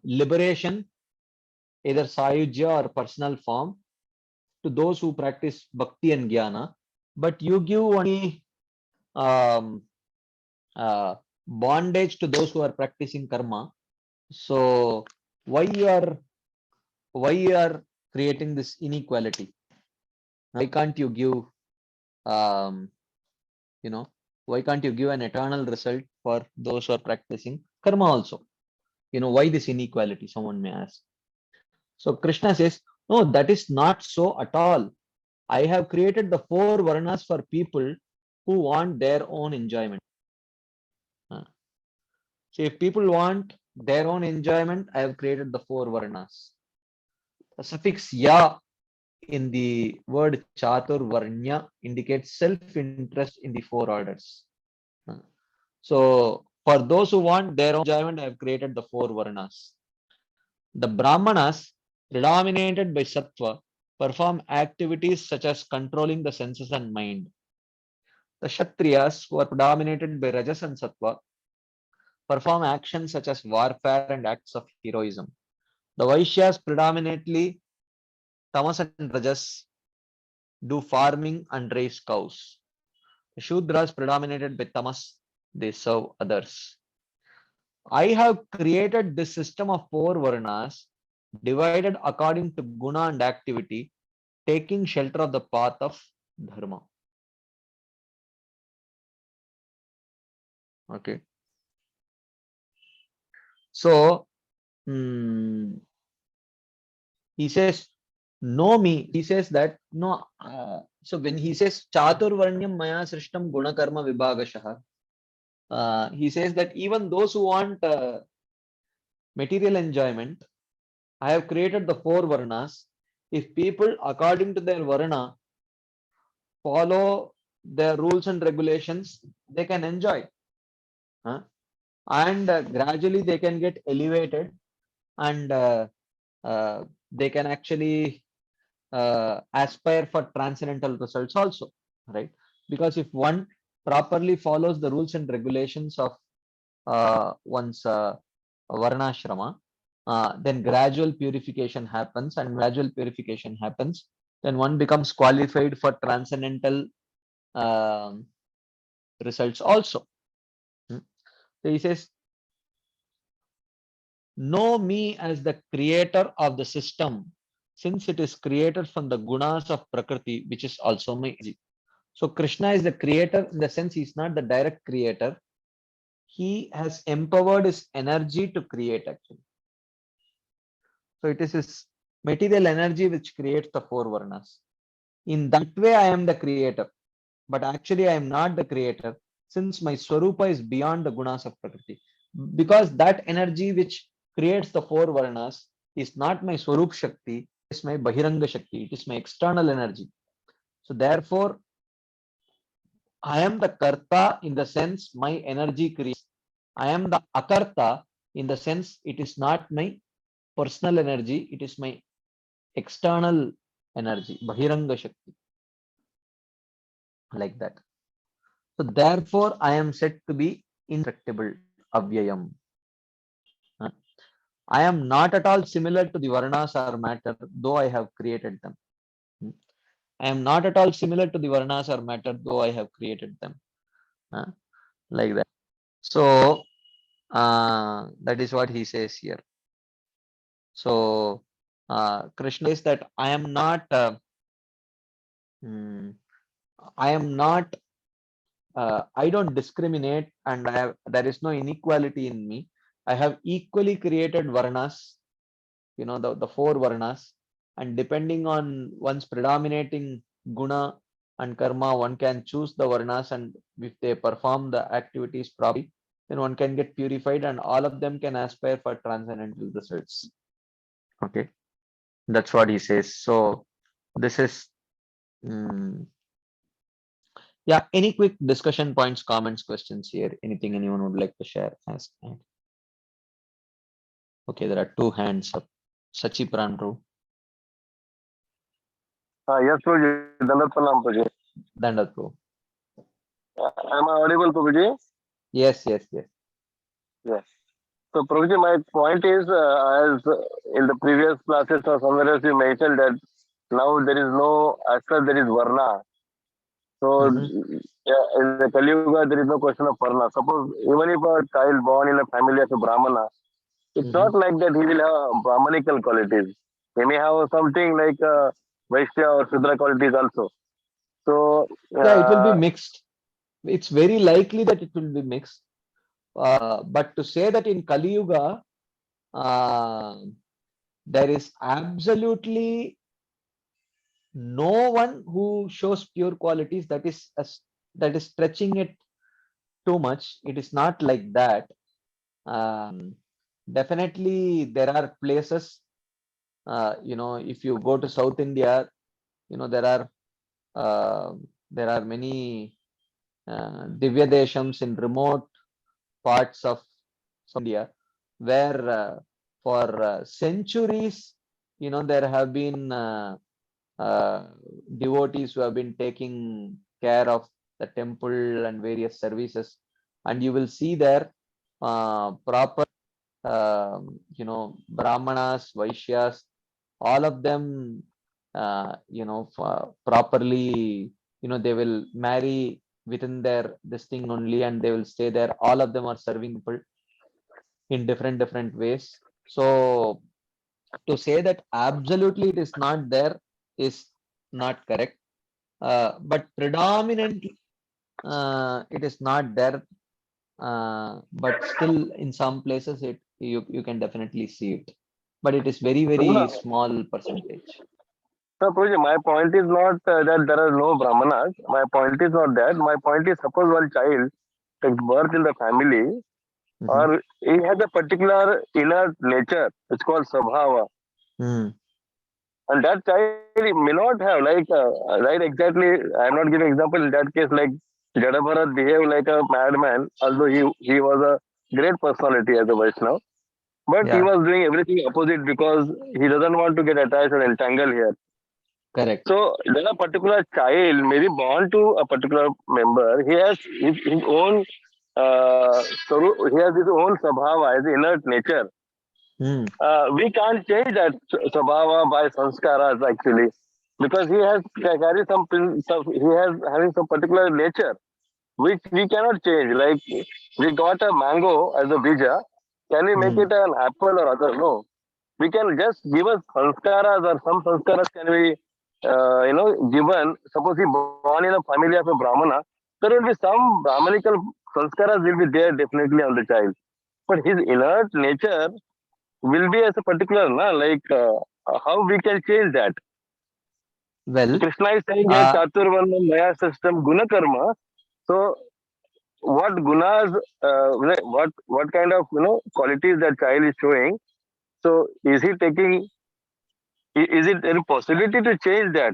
liberation, either sayujya or personal form, to those who practice bhakti and jnana, but you give only um, bondage to those who are practicing karma. So why you are creating this inequality? Why can't you give um, you know why can't you give an eternal result for those who are practicing karma also? Why this inequality, someone may ask. So Krishna says, no, that is not so at all. I have created the four varnas for people who want their own enjoyment. So if people want their own enjoyment, I have created the four varnas. The suffix ya in the word chatur varnya indicates self-interest in the four orders. So for those who want their own enjoyment, I have created the four varnas. The Brahmanas, predominated by sattva, perform activities such as controlling the senses and mind. The Kshatriyas, who are predominated by rajas and sattva, perform actions such as warfare and acts of heroism. The Vaishyas, predominantly tamas and rajas, do farming and raise cows. The Shudras, predominated by tamas, they serve others. I have created this system of four varnas divided according to guna and activity, taking shelter of the path of dharma. Okay. So he says, know me. He says that no. So when he says chaturvarnyam maya srishtam guna karma vibhagashaha, he says that even those who want material enjoyment, I have created the four varnas. If people, according to their varna, follow their rules and regulations, they can enjoy. And gradually they can get elevated, and they can actually aspire for transcendental results also, right? Because if one properly follows the rules and regulations of one's varnashrama, then gradual purification happens, and gradual purification happens, then one becomes qualified for transcendental um, results also. So he says, know me as the creator of the system, since it is created from the gunas of Prakriti, which is also my energy. So Krishna is the creator in the sense he's not the direct creator. He has empowered his energy to create actually. So it is his material energy which creates the four varnas. In that way, I am the creator. But actually, I am not the creator, since my Swarupa is beyond the gunas of Prakriti. Because that energy which creates the four varnas is not my Swarup Shakti, it is my Bahiranga Shakti, it is my external energy. So therefore, I am the Karta in the sense my energy creates. I am the Akarta in the sense it is not my personal energy, it is my external energy, Bahiranga Shakti, like that. So therefore, I am said to be indestructible, Avyayam. Uh, I am not at all similar to the Varnas or matter, though I have created them. Hmm. I am not at all similar to the Varnas or matter, though I have created them. Uh, like that. So that is what he says here. So Krishna says that I am not. I am not. I don't discriminate, and there is no inequality in me. I have equally created Varnas. The four Varnas, and depending on one's predominating guna and karma, one can choose the Varnas, and if they perform the activities properly, then one can get purified, and all of them can aspire for transcendental results. Okay, that's what he says. So this is yeah. Any quick discussion points, comments, questions here? Anything anyone would like to share? Ask. Okay, there are two hands up. Sachi Pranru, Yes, Prabhuji. Dandat Pranam, Prabhuji. Dandat Pro. Am I audible, Prabhuji? Yes. Yes. So, Prabhuji, my point is, as in the previous classes or somewhere else you mentioned that now there is no, as such, there is Varna. So, yeah, in the Kali Yuga, there is no question of Varna. Suppose even if a child born in a family as a Brahmana, it's not like that he will have Brahmanical qualities. He may have something like Vaishya or Shudra qualities also. So, Yeah, it will be mixed. It's very likely that it will be mixed. But to say that in Kali Yuga, there is absolutely no one who shows pure qualities, that is stretching it too much. It is not like that. Definitely, there are places. If you go to South India, there are many Divya Deshams in remote parts of India, where for centuries, there have been devotees who have been taking care of the temple and various services, and you will see there proper, Brahmanas, Vaishyas, all of them, properly, they will marry within their this thing only, and they will stay there. All of them are serving people in different ways. So to say that absolutely it is not there is not correct. But predominantly it is not there. But still in some places you can definitely see it. But it is very no, small percentage. so, Prabhuji, my point is not that there are no Brahmanas. My point is not that. My point is, suppose one child takes birth in the family, Mhm. or he has a particular inner nature. It's called Sabhava. Mm. And that child may not have, like, right, exactly. I'm not giving example in that case, like, Jadabharat behaved like a madman, although he was a great personality as a Vaishnava. But he Yeah, was doing everything opposite because he doesn't want to get attached and entangled here. correct. So then a particular child may be born to a particular member. He has his own he has his own sabhava, his inert nature. Mm. We can't change that sabhava by sanskaras actually, because he has carry he has having some particular nature which we cannot change. Like we got a mango as a bija, can we make Mm. it an apple or other? No, we can just give us sanskaras, or some sanskaras can be given. Suppose he born in a family of a brahmana, there will be some brahmanical sanskaras will be there definitely on the child, but his inert nature will be as a particular, na, like how we can change that. Well, Krishna is saying here uh, chaturvarna maya system guna karma. So what gunas, what kind of qualities that child is showing, so is he taking, is it any possibility to change that?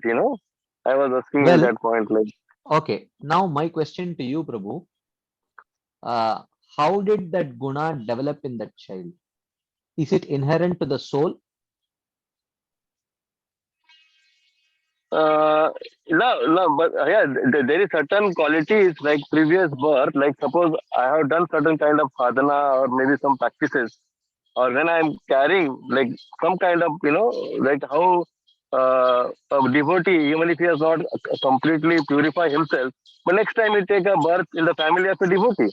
I was asking in well, that point, like, okay. Now my question to you, Prabhu, uh, how did that guna develop in that child? Is it inherent to the soul? No, but yeah, there is certain qualities like previous birth. Like suppose I have done certain kind of sadhana or maybe some practices, or when I'm carrying like some kind of like how a devotee, even if he has not completely purified himself, but next time he take a birth in the family as a devotee.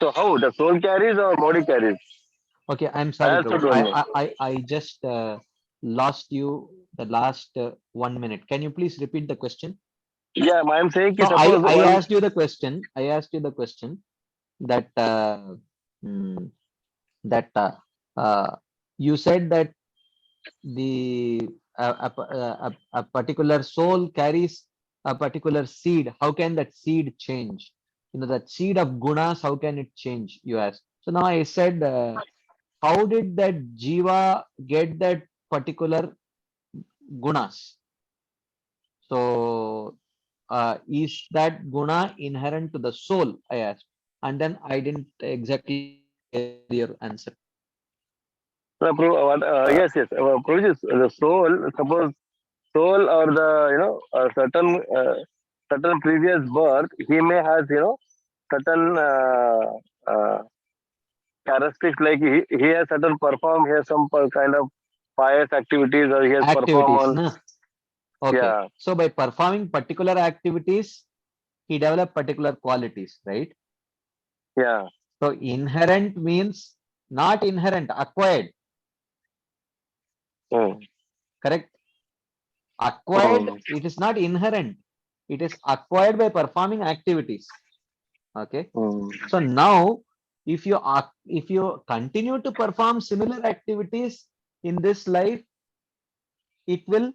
So how the soul carries or body carries? Okay, I'm I sorry, also Prabhu. don't know. I just lost you the last 1 minute. Can you please repeat the question? Yeah, I'm saying No, ki suppose I one. asked you the question. I asked you the question that mm, that you said that the a particular soul carries a particular seed. How can that seed change? That seed of gunas, how can it change? You asked. So now I said, how did that jiva get that particular gunas? So is that guna inherent to the soul? I asked, and then I didn't exactly hear your answer. Yes, yes. Produce the soul. Suppose soul or the certain previous birth, he may has certain characteristics like he has certain perform. He has some kind of pious activities or he has perform Activities, on. na? Okay. Yeah, So by performing particular activities, he developed particular qualities, right? yeah. So inherent means not inherent, acquired, Mm, correct? Acquired, mm, it is not inherent. It is acquired by performing activities. Okay. mm, So now, if you continue to perform similar activities in this life, it will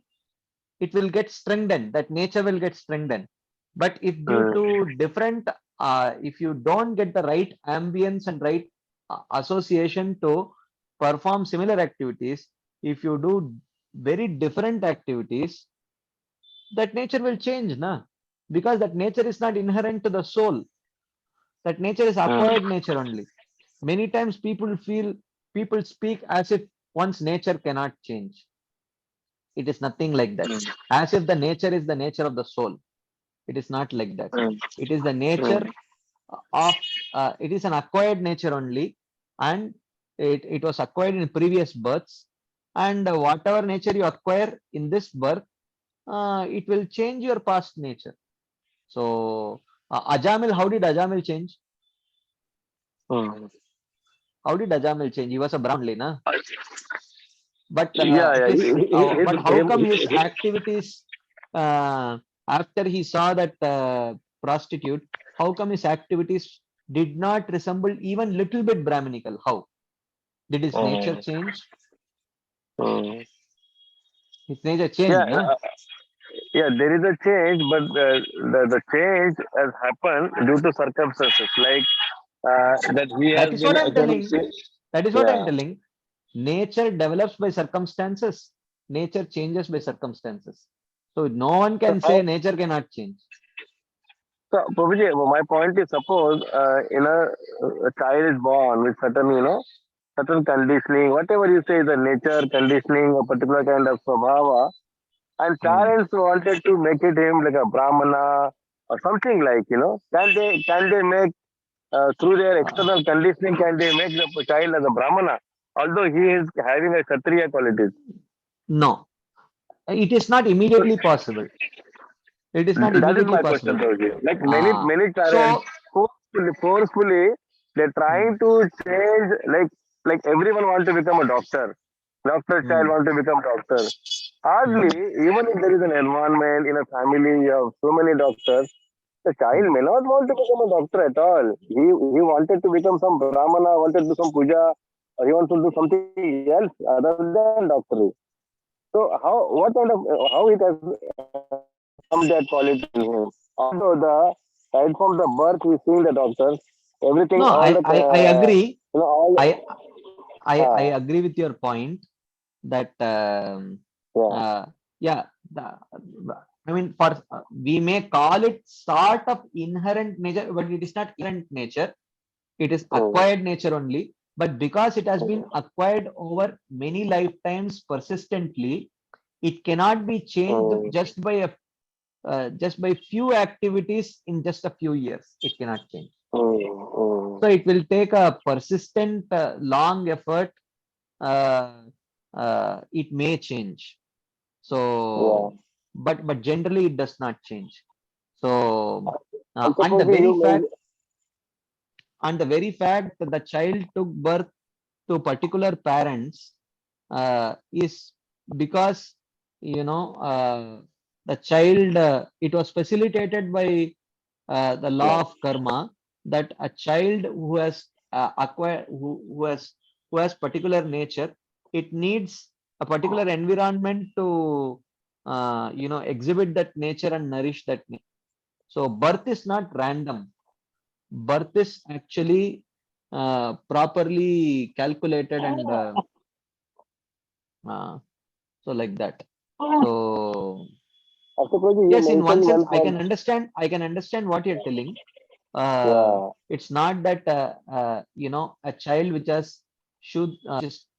get strengthened. That nature will get strengthened. But if due mm, to different, if you don't get the right ambience and right association to perform similar activities, if you do very different activities, that nature will change, na? Because that nature is not inherent to the soul. That nature is mm, acquired nature only. Many times people speak as if one's nature cannot change. It is nothing like that. mm, As if the nature is the nature of the soul. It is not like that. mm, It is the nature mm. of, it is an acquired nature only, and it was acquired in previous births. And whatever nature you acquire in this birth, it will change your past nature. So, Ajamil, how did Ajamil change? Mm. How did Ajamil change? He was a Brahmin, na? But Yeah, yeah. but how come his activities, after he saw that prostitute, how come his activities did not resemble even little bit Brahminical? How did his nature Mm, change? mm. His nature Yeah, changed, na? yeah, there is a change, but the change has happened due to circumstances, like that he has That is been what I'm attending. telling. That is what I'm Yeah. telling. Nature develops by circumstances. Nature changes by circumstances. So no one So can how? say nature cannot change. So, Prabhuji, my point is, suppose a child is born with certain, certain conditioning, whatever you say, the nature conditioning, a particular kind of swabhava, and Hmm. parents wanted to make it him like a brahmana or something like, can they make through their Uh, external conditioning, can they make the child as a brahmana, although he is having a kshatriya qualities? no, it is not immediately possible. It is not That is immediately my question, possible. Prabhuji. Like Uh, many parents so, forcefully, they're hmm, trying to change. Like everyone want to become a doctor. Doctor child hmm, want to become doctor. Hardly, hmm, even if there is an environment in a family, you have so many doctors. The child hmm. may not want to become a doctor at all. He wanted to become some brahmana, wanted to do some puja, or he wants to do something else other than doctor. So what kind of how it has come that quality in him? Although the right from the birth he's seeing the doctors, everything No, all the I agree. all I, I uh, agree with your point that, yeah. yeah, I mean, we may call it sort of inherent nature, but it is not inherent nature. It is Mm, acquired nature only. but because it has been acquired over many lifetimes persistently, it cannot be changed just by few activities in just a few years. It cannot change. So it will take a persistent, long effort. Uh, it may change. So, but generally it does not change. So, And and the supposing very you fact made, and the very fact that the child took birth to particular parents is because the child it was facilitated by the law of karma, that a child who has acquired who has particular nature, it needs a particular environment to exhibit that nature and nourish that nature. So birth is not random. Birth is actually properly calculated and uh, so like that. So supposing you yes, in one mentioned sense one I point. can understand, what you're telling. Yeah. It's not that a child which has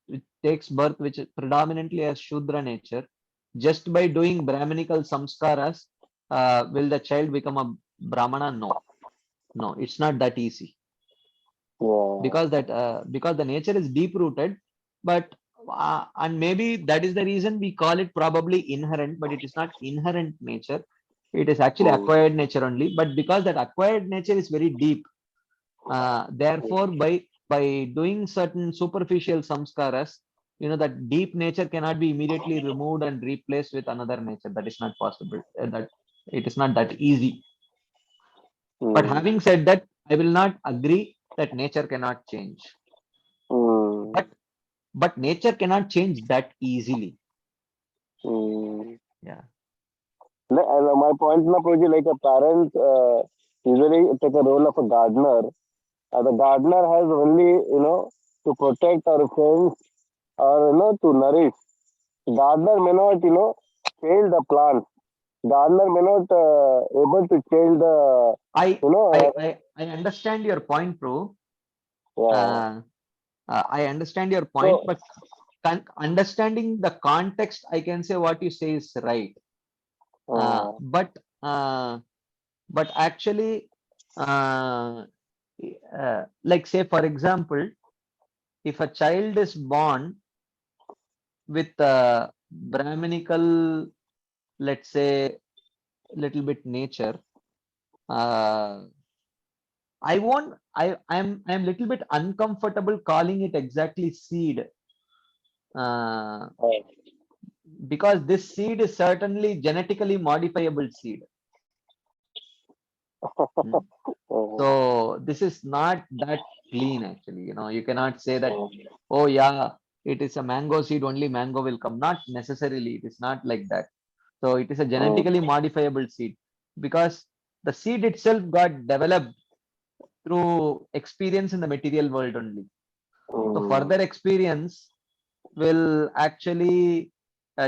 which takes birth which is predominantly as shudra nature, just by doing brahminical samskaras will the child become a brahmana? No, it's not that easy, Yeah. because the nature is deep rooted. But and maybe that is the reason we call it probably inherent, but it is not inherent nature. It is actually acquired nature only, but because that acquired nature is very deep, therefore by doing certain superficial samskaras, that deep nature cannot be immediately removed and replaced with another nature. That is not possible. That it is not that easy. But having said that, I will not agree that nature cannot change. Mm. But nature cannot change that easily. Mm. Yeah. My point na Prabhuji, like a parent usually take a role of a gardener. The gardener has only, to protect or fence or, to nourish. Gardener may not, change the plant. Gardener may not able to change the, I you I know, I, I understand your point, bro. yeah. Uh, I understand your point, So, but understanding the context, I can say what you say is right. Uh, uh, but uh, but actually, uh, like say for example, if a child is born with brahminical, let's say, little bit nature, uh, I'm little bit uncomfortable calling it exactly seed, uh, because this seed is certainly genetically modifiable seed. Hmm. So this is not that clean actually. You cannot say that, oh yeah, it is a mango seed, only mango will come. Not necessarily. It is not like that. So it is a genetically modifiable seed, because the seed itself got developed through experience in the material world only. So further experience will actually,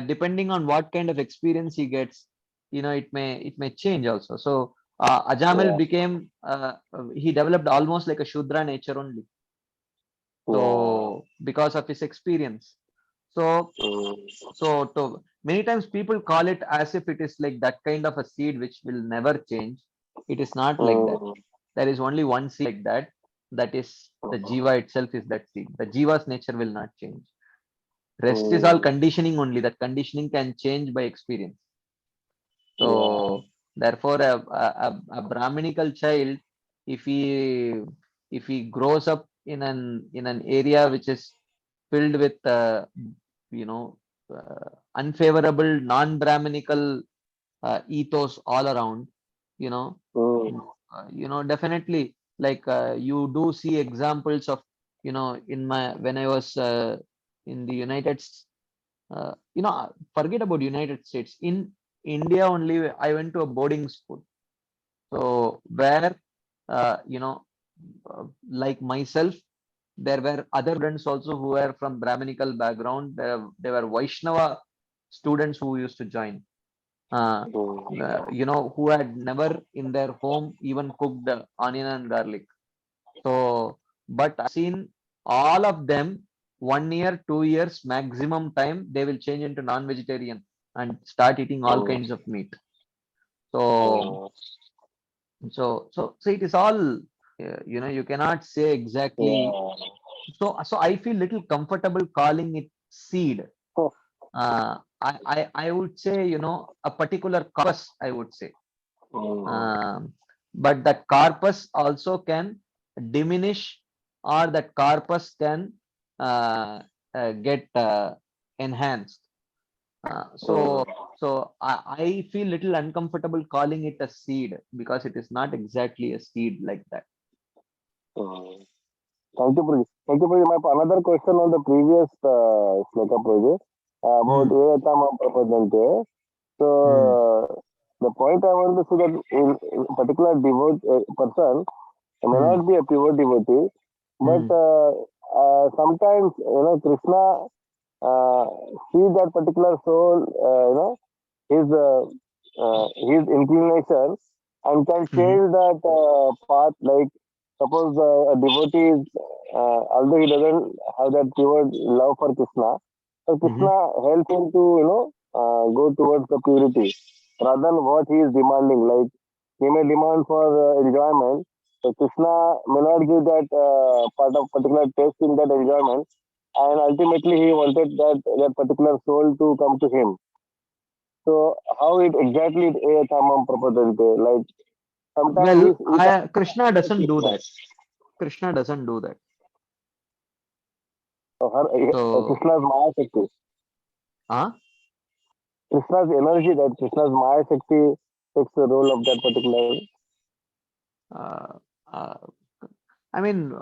depending on what kind of experience he gets, it may change also. So Ajamil became, he developed almost like a Shudra nature only. So because of his experience. So to many times people call it as if it is like that kind of a seed which will never change. It is not like that. There is only one seed like that. That is the Jiva itself is that seed. The Jiva's nature will not change. Rest is all conditioning only. That conditioning can change by experience. So therefore, a Brahminical child, if he grows up in an area which is filled with you know unfavorable non-Brahminical ethos all around, you know, definitely, like you do see examples of, in my when I was in the forget about United States. In India only, I went to a boarding school. So where, like myself, there were other students also who were from Brahminical background. There were Vaishnava students who used to join. Uh, who had never in their home even cooked onion and garlic. So, but I've seen all of them 1 year, 2 years maximum time, they will change into non-vegetarian and start eating all Oh. kinds of meat. So, Oh. so it is all, you cannot say exactly. Yeah. So I feel little comfortable calling it seed. Oh. I would say, a particular corpus, I would say. But that corpus also can diminish, or that corpus can get enhanced. So I feel little uncomfortable calling it a seed, because it is not exactly a seed like that. Oh. Thank you, Pradeep. Thank you, Pradeep. My another question on the previous Sloka project about Ayatama Prapadante. So the point I want to say that in particular devote person may not be a pure devotee, but sometimes Krishna see that particular soul, his inclination, and can change that path. Like suppose a devotee is, although he doesn't have that pure love for Krishna, so Krishna helps him to go towards the purity rather than what he is demanding. Like he may demand for enjoyment, so Krishna may not give that part of particular taste in that enjoyment, and ultimately he wanted that particular soul to come to him. So how it exactly a tamam prapadante? Like sometimes Well, we can Krishna doesn't do that. Krishna doesn't do that. her So, Krishna's Maya Shakti, uh, Krishna's energy, that Krishna's Maya Shakti takes the role of that particular. uh, uh, I mean,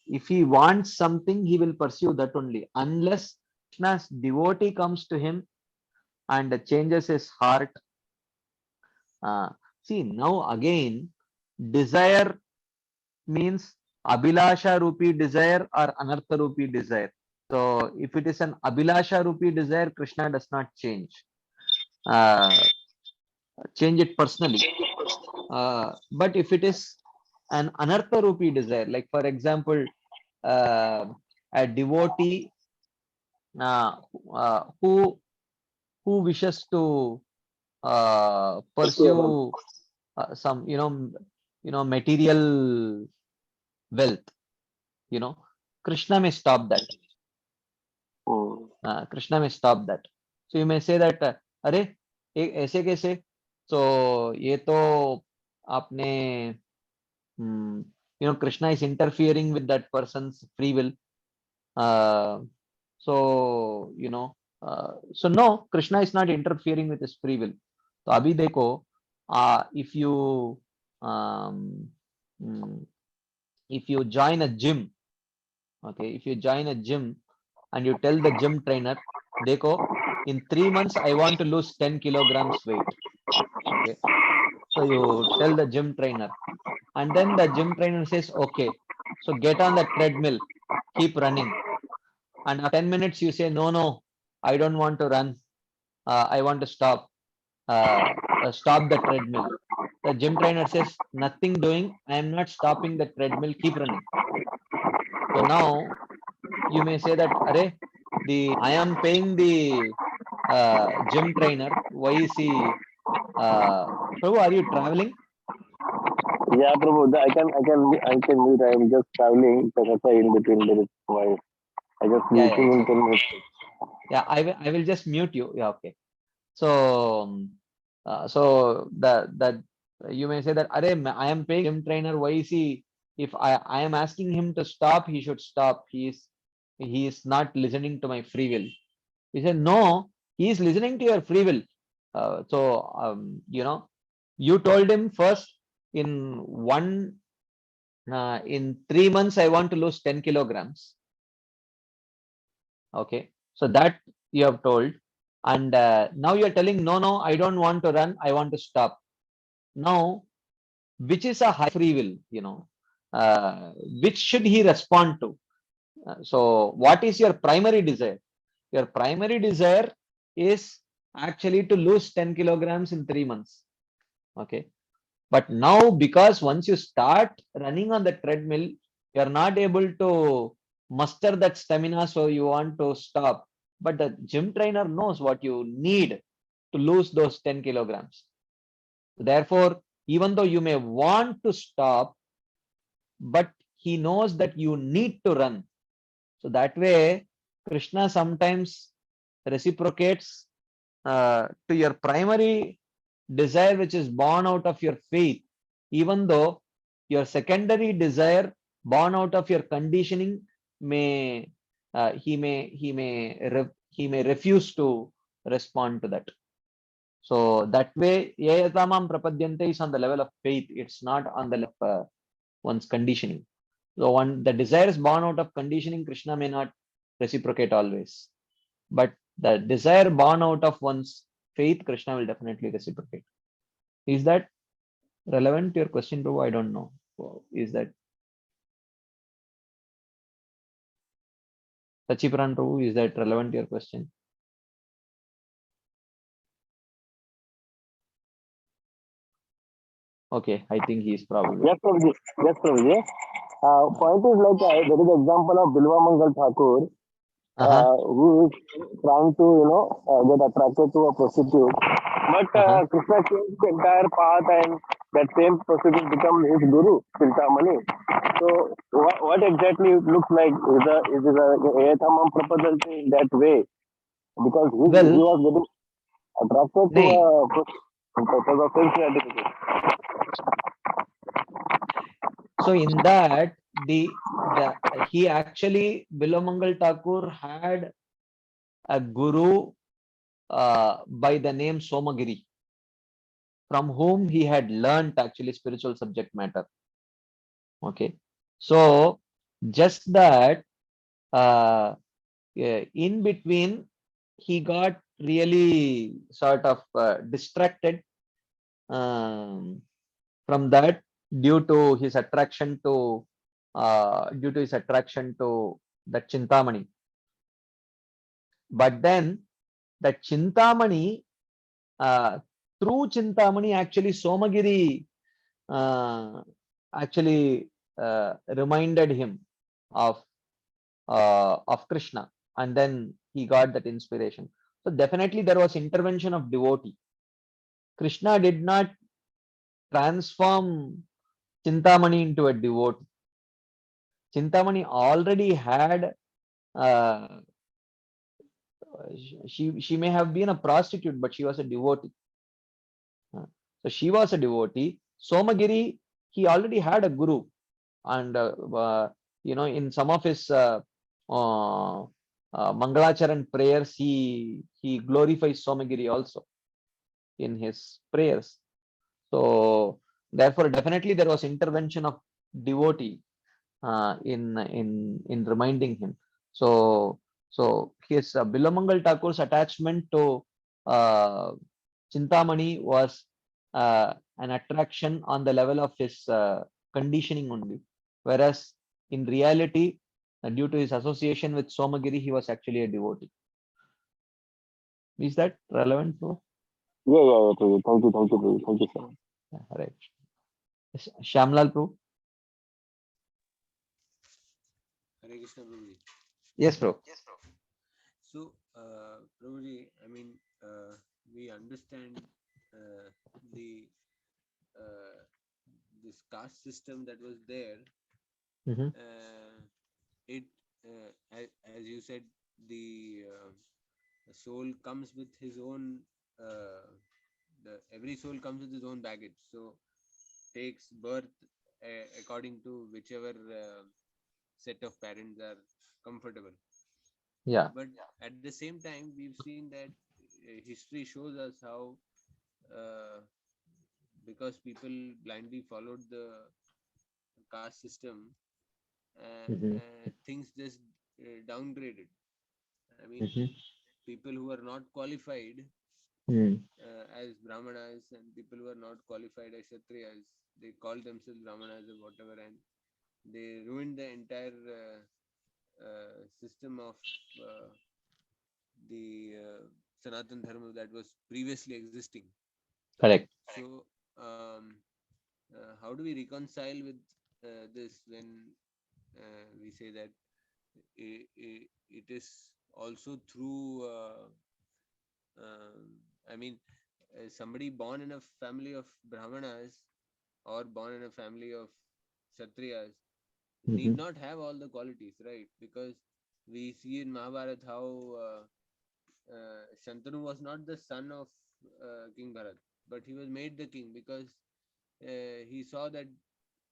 if he wants something, he will pursue that only, unless Krishna's devotee comes to him and changes his heart. See, now again, desire means Abhilasha Rupi desire or Anartha Rupi desire. So, if it is an Abhilasha Rupi desire, Krishna does not change it personally. But if it is an Anartha Rupi desire, like for example, a devotee uh, who wishes to pursue some material wealth, Krishna may stop that. Krishna may stop that. So you may say that, अरे ऐसे कैसे? So ये तो आपने Krishna is interfering with that person's free will. So so no, Krishna is not interfering with his free will. So abhi dekho, if you um, mm, if you join a gym, okay, if you join a gym and you tell the gym trainer, dekho, in 3 months I want to lose 10 kilograms weight. Okay, so you tell the gym trainer, and then the gym trainer says, okay, so get on the treadmill, keep running, and after 10 minutes you say, no, I don't want to run, I want to stop. Stop the treadmill. The gym trainer says, nothing doing, I am not stopping the treadmill, keep running. So now you may say that, Array, I am paying the gym trainer, why is he Prabhu, are you traveling? Yeah, Prabhu, I can mute. I am just traveling. That's why in between there is voice. I just Yeah, meeting it's in 10 okay. minutes. Yeah, I will just mute you. Yeah, okay. So so that you may say that, Array, I am paying gym trainer, why is he, if I am asking him to stop, he should stop. He is not listening to my free will. He said, no, he is listening to your free will. You told him first, in 3 months I want to lose 10 kilograms. Okay, so that you have told, and now you are telling, no, I don't want to run, I want to stop. Now, which is a high free will, which should he respond to? So what is your primary desire? Your primary desire is actually to lose 10 kilograms in 3 months. Okay, but now, because once you start running on the treadmill, you are not able to muster that stamina, so you want to stop. But the gym trainer knows what you need to lose those 10 kilograms. Therefore, even though you may want to stop, but he knows that you need to run. So that way, Krishna sometimes reciprocates to your primary desire, which is born out of your faith, even though your secondary desire born out of your conditioning may he may refuse to respond to that. So that way, yayatamam prapadyante is on the level of faith. It's not on the level of one's conditioning. So the desire is born out of conditioning, Krishna may not reciprocate always. But the desire born out of one's faith, Krishna will definitely reciprocate. Is that relevant to your question, Prabhu? I don't know. Is that Sachiparan Prabhu? Is that relevant to your question? Okay, I think he is probably. Yes, Prabhuji. Yes, Prabhuji. Point is like there is an example of Bilwa Mangal Thakur, who is trying to, get attracted to a prostitute. But Krishna changed the entire path, and that same prostitute becomes his guru, Chintamani. So, what exactly it looks like? Is it a Ayathamam Prapadanti in that way? Because he was getting attracted to a because of sense gratification. So in that, he actually, Bilomangal Thakur had a guru by the name Somagiri, from whom he had learnt actually spiritual subject matter. Okay, so just that in between, he got really sort of distracted from that due to his attraction to that Chintamani. But then that Chintamani, through Chintamani, actually Somagiri actually reminded him of Krishna, and then he got that inspiration. So definitely there was intervention of devotee. Krishna did not transform Chintamani into a devotee. Chintamani already had she may have been a prostitute, but she was a devotee. So she was a devotee. Somagiri, he already had a guru, and in some of his Mangalacharan prayers, he glorifies Somagiri also in his prayers. So therefore, definitely there was intervention of devotee in reminding him. So his Bilamangal Thakur's attachment to Chintamani was an attraction on the level of his conditioning only, whereas in reality, due to his association with Somagiri, he was actually a devotee. Is that relevant, bro? Yeah. Thank you, sir. Right. Shamlal, bro? Hare Krishna, Prabhuji. Yes, bro. So, Prabhuji, I mean, we understand the this caste system that was there. It, as you said, the soul comes with his own. Every soul comes with his own baggage. So, takes birth according to whichever set of parents are comfortable. Yeah. But at the same time, we've seen that history shows us how because people blindly followed the caste system, things just downgraded. I mean, people who are not qualified as Brahmanas and people who are not qualified as Kshatriyas, they call themselves Brahmanas or whatever, and they ruined the entire system of the Sanatan Dharma that was previously existing. Correct. So, how do we reconcile with this when we say that it is also through I mean, somebody born in a family of Brahmanas or born in a family of Kshatriyas need not have all the qualities, right? Because we see in Mahabharata how Shantanu was not the son of King Bharat, but he was made the king because he saw that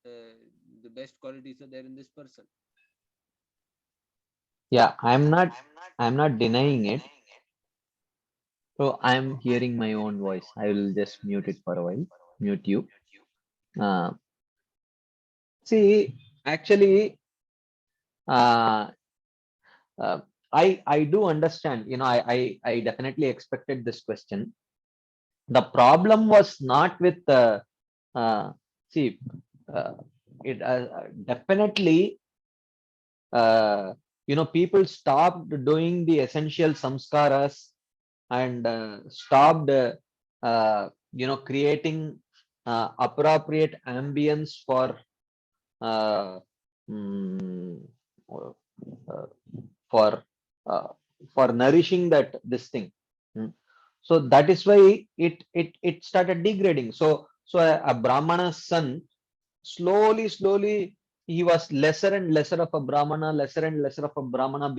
the best qualities are there in this person. Yeah, I'm not denying it. So I'm hearing my own voice. I will just mute it for a while. Mute you. Uh, see, actually, uh, uh, I do understand. You know, I definitely expected this question. The problem was not with see, uh, it definitely you know, people stopped doing the essential samskaras and stopped you know, creating appropriate ambience uh, mm, uh, for uh, for nourishing that this thing. Mm. So that is why it started degrading. So a brahmana's son, slowly he was lesser and lesser of a brahmana, lesser and lesser of a brahmana,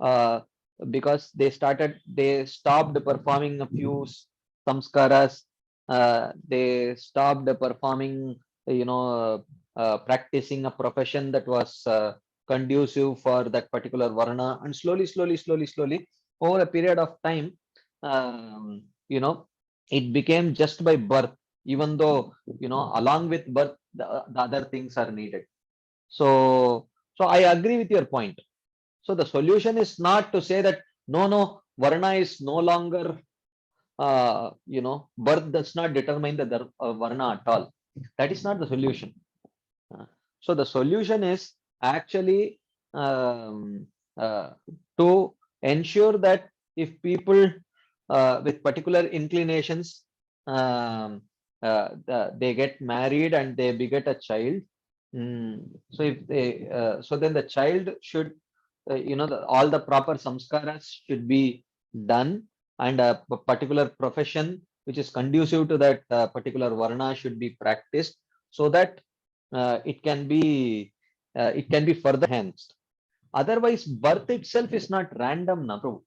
uh, because they stopped performing a few samskaras. They stopped performing, you know, practicing a profession that was conducive for that particular varna, and slowly over a period of time, you know, it became just by birth, even though, you know, along with birth the other things are needed. So I agree with your point. So the solution is not to say that no, varna is no longer you know, birth does not determine the varna at all. That is not the solution. uh, so the solution is actually um, uh, to ensure that if people with particular inclinations, um, they get married and they beget a child. So if they so then the child should you know, all the proper samskaras should be done, and a particular profession which is conducive to that particular varna should be practiced, so that it can be further enhanced. Otherwise, birth itself is not random, na bro.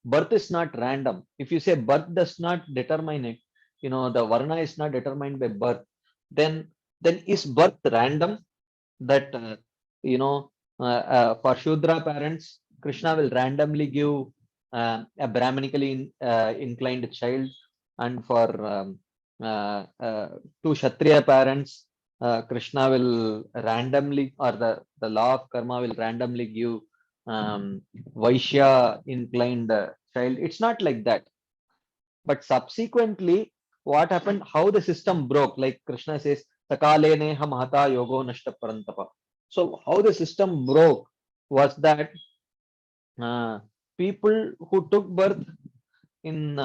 Birth is not random. If you say birth does not determine it, you know, the varna is not determined by birth, then is birth random? That you know, for Shudra parents, Krishna will randomly give a brahmanically inclined child, and for two Kshatriya parents, Krishna will randomly, or the law of karma will randomly give Vaishya inclined child. It's not like that. But subsequently, what happened, how the system broke, like Krishna says, Sakalene hamata yogo nashta parantapa. So how the system broke was that uh, people who took birth in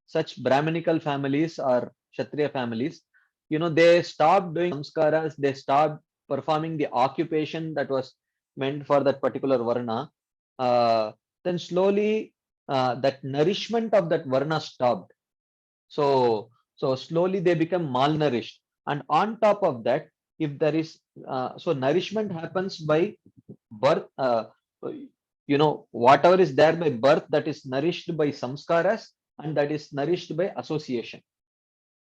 such Brahminical families or Kshatriya families, you know, they stopped doing samskaras, they stopped performing the occupation that was meant for that particular varna. Then slowly that nourishment of that varna stopped. So slowly they become malnourished. And on top of that, if there is so nourishment happens by birth, you know, whatever is there by birth, that is nourished by samskaras, and that is nourished by association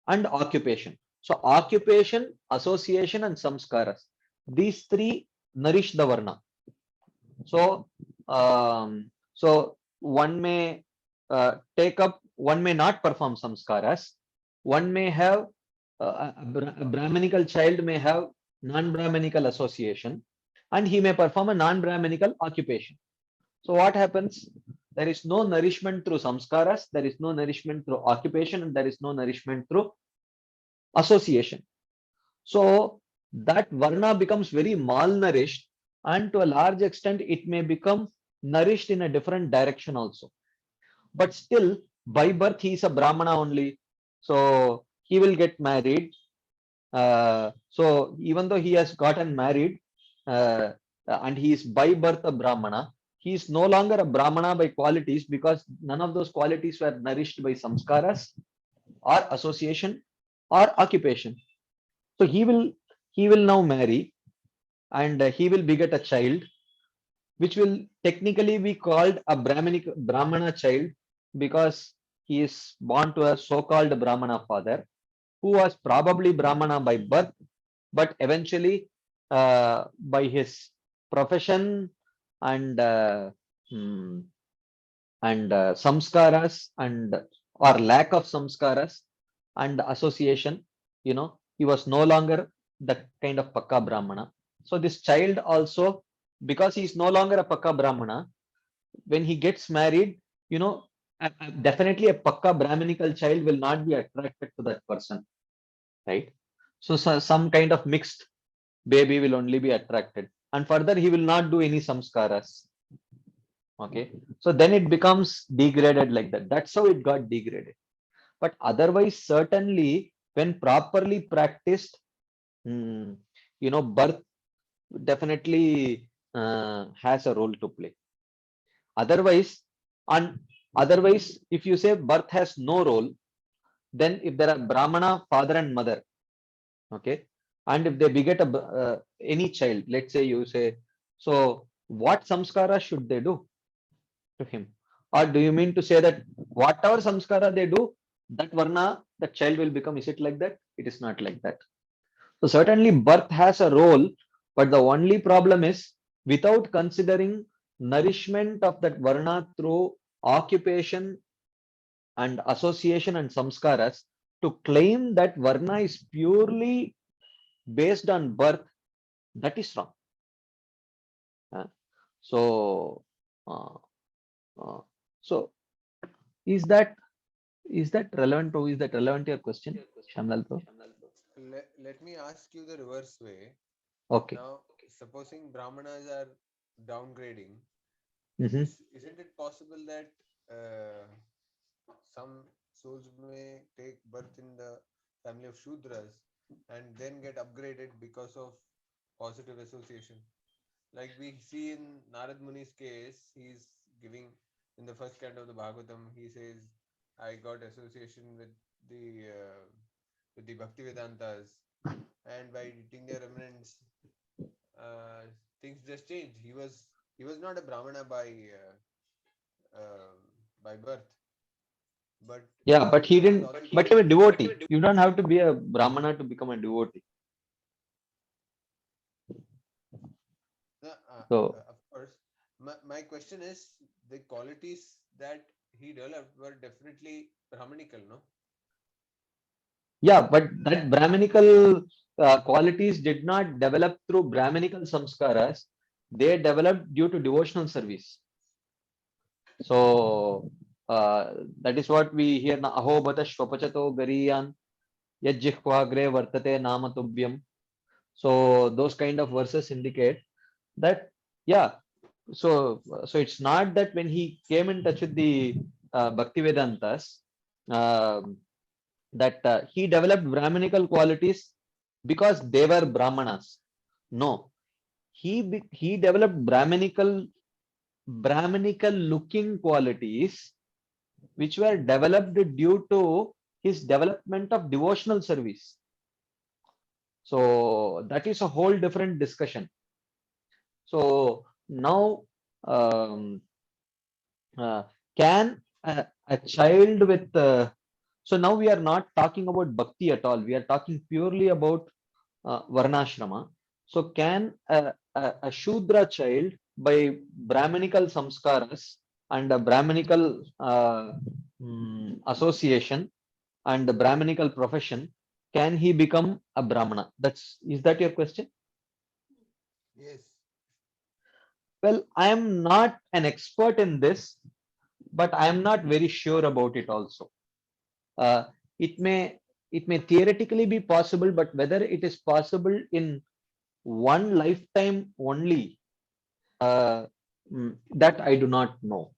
and occupation. So occupation, association, and samskaras, these three nourish the varna. So one may take up, one may not perform samskaras. One may have a Brahminical child may have non-Brahminical association, and he may perform a non-Brahminical occupation. So what happens? There is no nourishment through samskaras, there is no nourishment through occupation, and there is no nourishment through association. So that varna becomes very malnourished, and to a large extent, it may become nourished in a different direction also. But still, by birth, he is a Brahmana only. So he will get married. So even though he has gotten married, uh, and he is by birth a Brahmana, he is no longer a Brahmana by qualities, because none of those qualities were nourished by samskaras or association or occupation. So he will now marry, and he will beget a child, which will technically be called a Brahmana child, because he is born to a so-called Brahmana father, who was probably Brahmana by birth, but eventually by his profession and hmm, samskaras, and or lack of samskaras and association, he was no longer that kind of Pakka Brahmana. So this child also, because he is no longer a Pakka Brahmana, when he gets married, definitely a Pakka Brahminical child will not be attracted to that person, right? So some kind of mixed baby will only be attracted, and further he will not do any samskaras. Okay, so then it becomes degraded like that. That's how it got degraded. But otherwise, certainly, when properly practiced, mm, birth definitely has a role to play. Otherwise, and otherwise, if you say birth has no role, then if there are Brahmana father and mother, okay, and if they beget any child, let's say you say, so what samskara should they do to him? Or do you mean to say that whatever samskara they do, that varna, that child will become? Is it like that? It is not like that. So certainly birth has a role, but the only problem is, without considering nourishment of that varna through occupation and association and samskaras, to claim that varna is purely based on birth, that is wrong. So, uh, uh, so is that relevant, or is that relevant to your question, Shamlal bro? Let me ask you the reverse way. Okay. Now, supposing Brahmanas are downgrading, Mhm. isn't it possible that some souls may take birth in the family of Shudras and then get upgraded because of positive association? Like we see in Narad Muni's case, he's giving in the first canto of the Bhagavatam, he says, I got association with the Bhakti Vedantas, and by eating their remnants, things just changed. He was not a Brahmana by birth, but Yeah, but he because didn't. But he was a devotee. You don't have to be a Brahmana to become a devotee. So of course, my question is the qualities that he developed were definitely Brahmanical, no? yeah, but that Brahminical qualities did not develop through Brahminical samskaras. They developed due to devotional service. So that is what we hear na aho bata shvapachato gariyan yajjihvagre vartate namatubhyam. So those kind of verses indicate that, yeah. So it's not that when he came in touch with the Bhakti Vedantas, that he developed Brahminical qualities because they were Brahmanas. No, he developed Brahminical looking qualities, which were developed due to his development of devotional service. So that is a whole different discussion. So now, can a child with so now we are not talking about bhakti at all. We are talking purely about varnashrama. So can a Shudra child by Brahminical samskaras and a Brahminical association and the Brahminical profession, can he become a Brahmana? Is that your question? Yes. Well, I am not an expert in this, but I am not very sure about it also. Uh, it may theoretically be possible, but whether it is possible in one lifetime only, that I do not know.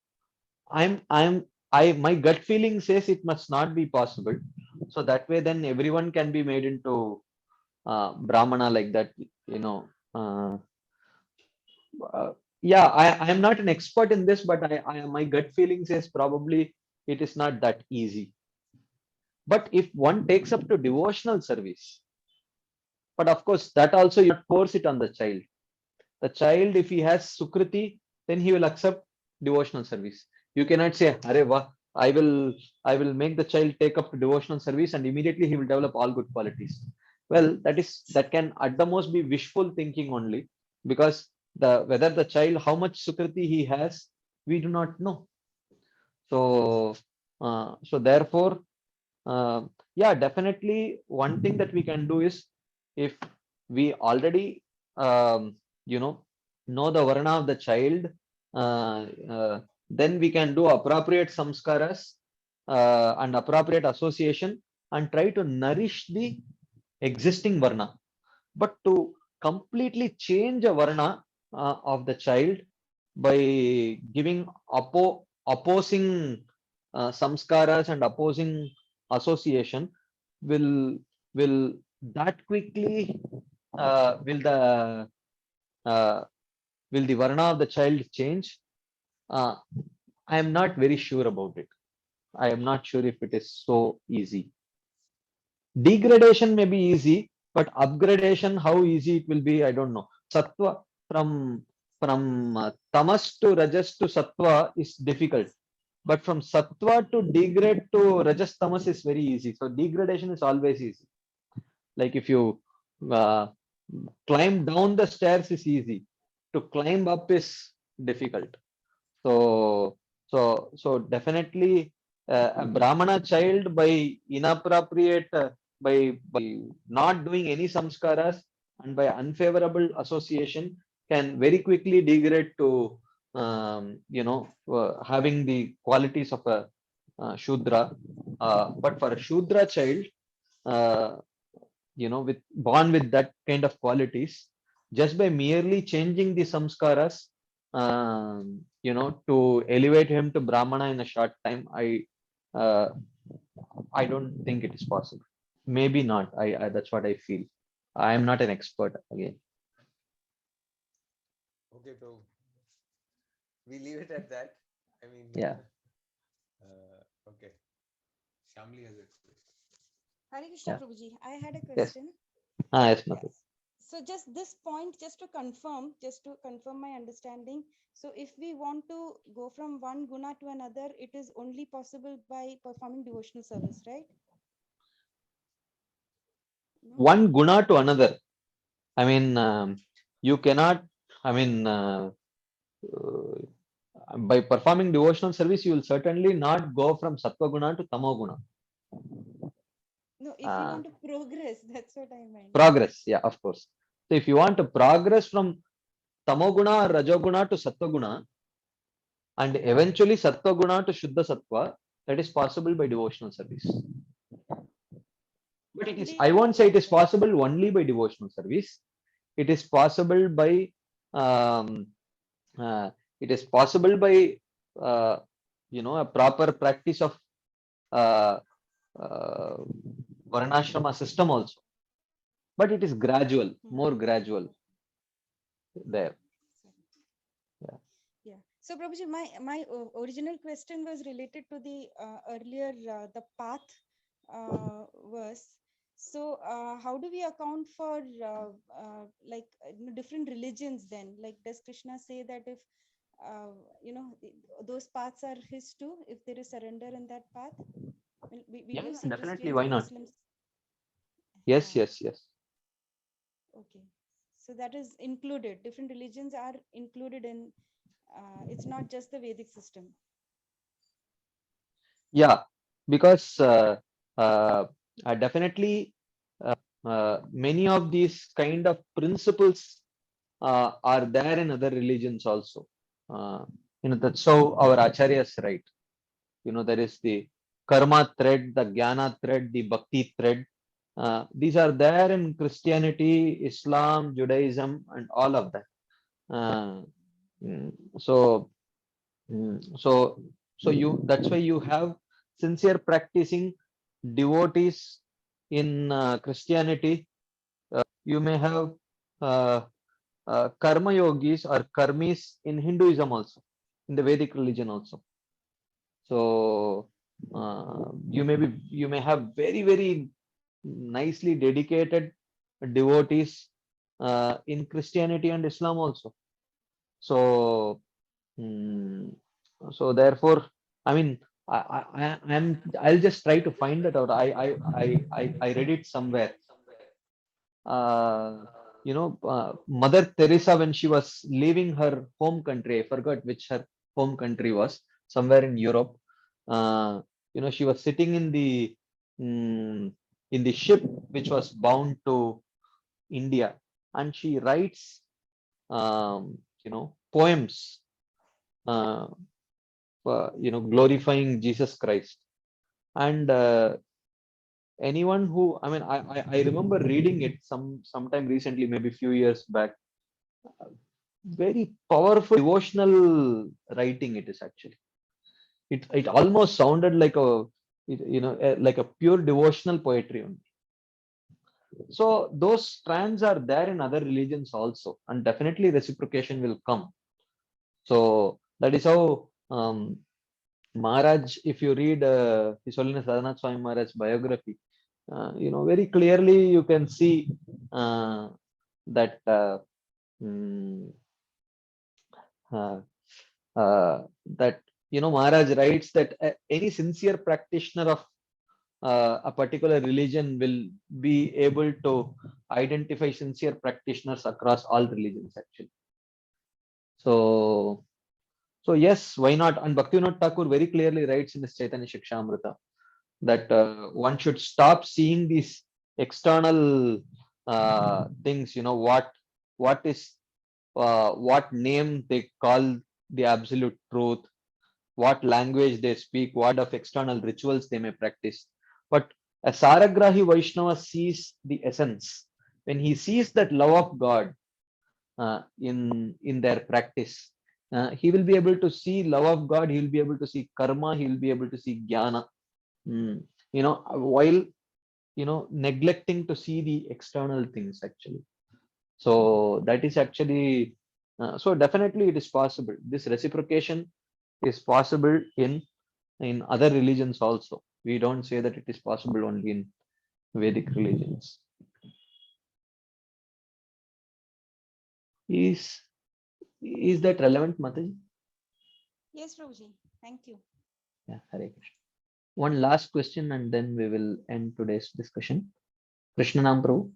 My gut feeling says it must not be possible. So that way, then everyone can be made into Brahmana like that, you know. Yeah, I am not an expert in this, but my gut feeling says probably it is not that easy. But if one takes up to devotional service, but of course that also you force it on the child. The child, if he has Sukriti, then he will accept devotional service. You cannot say, Are wah, I will make the child take up devotional service and immediately he will develop all good qualities. Well, that can at the most be wishful thinking only, because the whether the child, how much Sukriti he has, we do not know. So so therefore, yeah, definitely one thing that we can do is, if we already you know the varna of the child, then we can do appropriate samskaras and appropriate association and try to nourish the existing varna. But to completely change a varna of the child by giving opposing samskaras and opposing association, will will that quickly will uh, the varna of the child change? uh, I am not very sure about it. I am not sure if it is so easy. Degradation may be easy, but upgradation, how easy it will be, I don't know. Sattva, from tamas to rajas to sattva is difficult, but from sattva to degrade to rajas tamas is very easy. So degradation is always easy. Like if you uh, climb down the stairs is easy, to climb up is difficult. So so definitely a brahmana child, by inappropriate by not doing any samskaras and by unfavorable association, can very quickly degrade to having the qualities of a shudra. But for a shudra child, uh, with born with that kind of qualities, just by merely changing the samskaras, to elevate him to brahmana in a short time, uh, I don't think it is possible. Maybe not. I That's what I feel. I am not an expert again. Okay, so we leave it at that. I mean, Yeah. Okay. Shamli has a question. Hare Krishna Yeah. Prabhuji, I had a Yes. question. Yes, Yes. Madhu. So just this point, just to confirm my understanding. So if we want to go from one guna to another, it is only possible by performing devotional service, right? No? One guna to another. I mean, you cannot. I mean, by performing devotional service, you will certainly not go from sattva guna to tamo guna. No, if you want to progress, that's what I meant. Progress, yeah, of course. So if you want to progress from tamoguna or rajoguna to sattva, and eventually sattva to shuddha sattva, that is possible by devotional service. But it is, I won't say it is possible only by devotional service. It is possible by um, it is possible by a proper practice of uh, uh, varnashrama system also. But it is gradual, more gradual there. Yeah. So, Prabhuji, my original question was related to the earlier the path verse. So, how do we account for different religions then? Like, does Krishna say that if those paths are his too, if there is surrender in that path? We do see Definitely. Christians Why and not? Muslims. Yes, yes, yes. Okay. So that is included. Different religions are included in. It's not just the Vedic system. Yeah, because definitely many of these kind of principles are there in other religions also. That's how our acharyas write. There is the karma thread, the jnana thread, the bhakti thread. These are there in Christianity, Islam, Judaism, and all of that. So that's why you have sincere practicing devotees in Christianity. You may have karma yogis or karmis in Hinduism also, in the Vedic religion also. So you may have very nicely dedicated devotees in Christianity and Islam also. So so therefore, I mean, I'll just try to find it out. I read it somewhere. Mother Teresa, when she was leaving her home country, I forgot which her home country was, somewhere in Europe. She was sitting in the ship which was bound to India, and she writes, poems, glorifying Jesus Christ. And anyone who, I mean, I remember reading it sometime recently, maybe few years back. Very powerful devotional writing it is actually. It almost sounded like like a pure devotional poetry only. So those strands are there in other religions also, and definitely reciprocation will come. So that is how Maharaj, if you read His Holiness Radhanath Swami Maharaj's biography, very clearly you can see that that Maharaj writes that any sincere practitioner of a particular religion will be able to identify sincere practitioners across all religions actually. So yes, why not? And Bhaktivinoda Thakur very clearly writes in his Chaitanya Shikshamrita that one should stop seeing these external things. What name they call the absolute truth, what language they speak, what of external rituals they may practice. But a Saragrahi Vaishnava sees the essence. When he sees that love of God in their practice, he will be able to see love of God, he will be able to see karma, he will be able to see jnana, while neglecting to see the external things actually. So that is actually, so definitely it is possible. This reciprocation is possible in other religions also. We don't say that it is possible only in Vedic religions. Is that relevant, Mataji? Yes, Prabhuji. Thank you. Yeah, Hare Krishna. One last question and then we will end today's discussion. Krishna Nam Prabhu.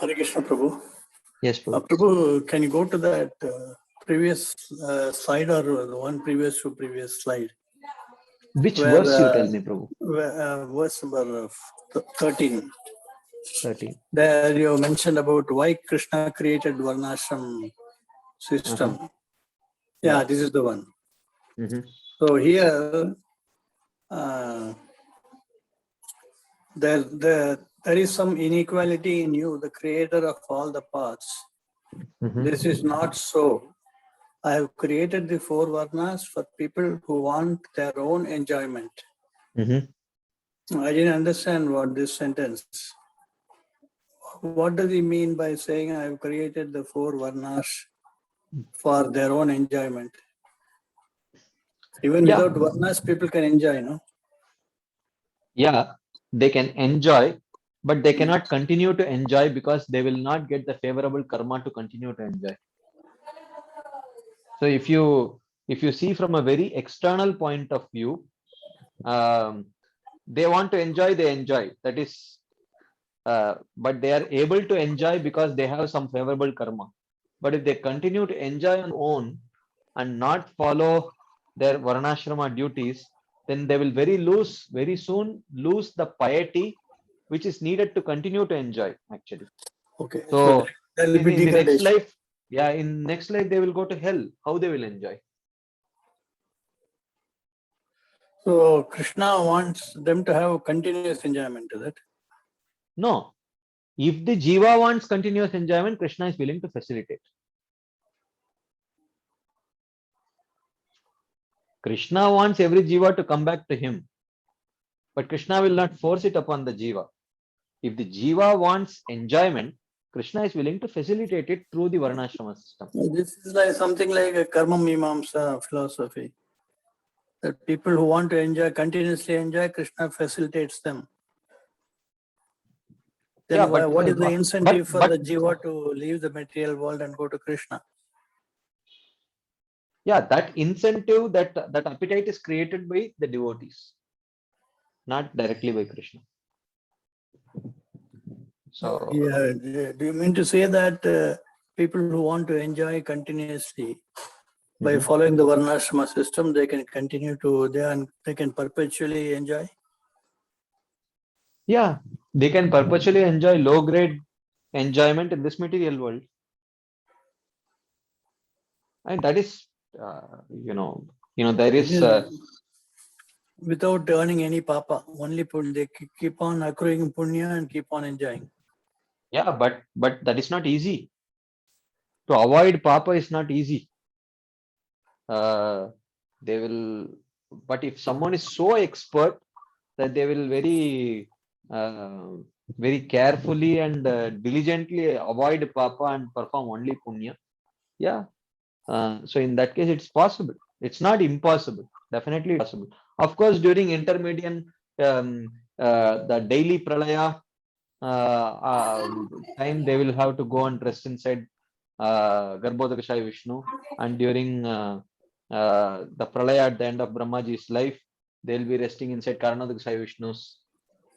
Hare Krishna Prabhu. Yes, Prabhu. Prabhu, can you go to that previous slide or the one previous to previous slide? Which verse you tell me, Prabhu? Verse number 13. 13. There you mentioned about why Krishna created Varnashram system. Yeah, this is the one. So here, there is some inequality in you, the creator of all the paths. This is not so. I have created the 4 Varnas for people who want their own enjoyment. I didn't understand what this sentence. What does he mean by saying I have created the 4 Varnas for their own enjoyment? Even without Varnas, people can enjoy, no? Yeah, they can enjoy, but they cannot continue to enjoy because they will not get the favorable karma to continue to enjoy. So if you see from a very external point of view, they want to enjoy, they enjoy. That is, but they are able to enjoy because they have some favorable karma. But if they continue to enjoy on own and not follow their varnashrama duties, then they will very soon lose the piety which is needed to continue to enjoy actually. Okay. So there will be in the next degradation. life, in next life they will go to hell. How they will enjoy? So Krishna wants them to have continuous enjoyment, is it? No. If the jiva wants continuous enjoyment, Krishna is willing to facilitate. Krishna wants every jiva to come back to him, but Krishna will not force it upon the jiva. If the jiva wants enjoyment, Krishna is willing to facilitate it through the Varnashrama system. This is like something like a karma mimamsa philosophy. That people who want to enjoy, continuously enjoy, Krishna facilitates them. Then Yeah, but what is the incentive for but the jiva to leave the material world and go to Krishna? yeah, that incentive, that appetite is created by the devotees, not directly by Krishna. So Yeah, do you mean to say that people who want to enjoy continuously by following the Varnashrama system, they can continue to, they can perpetually enjoy? yeah, they can perpetually enjoy low grade enjoyment in this material world, and that is there is Without earning any papa, only they keep on accruing punya and keep on enjoying. yeah, but that is not easy. To avoid papa is not easy. They will, but if someone is so expert that they will very carefully and diligently avoid papa and perform only punya. Yeah. So in that case, it's possible. It's not impossible. Definitely possible. Of course, during intermediate, the daily pralaya time, they will have to go and rest inside Garbhodakashaya Vishnu, and during the pralaya at the end of Brahmaji's life, they'll be resting inside Karanodakashaya Vishnu's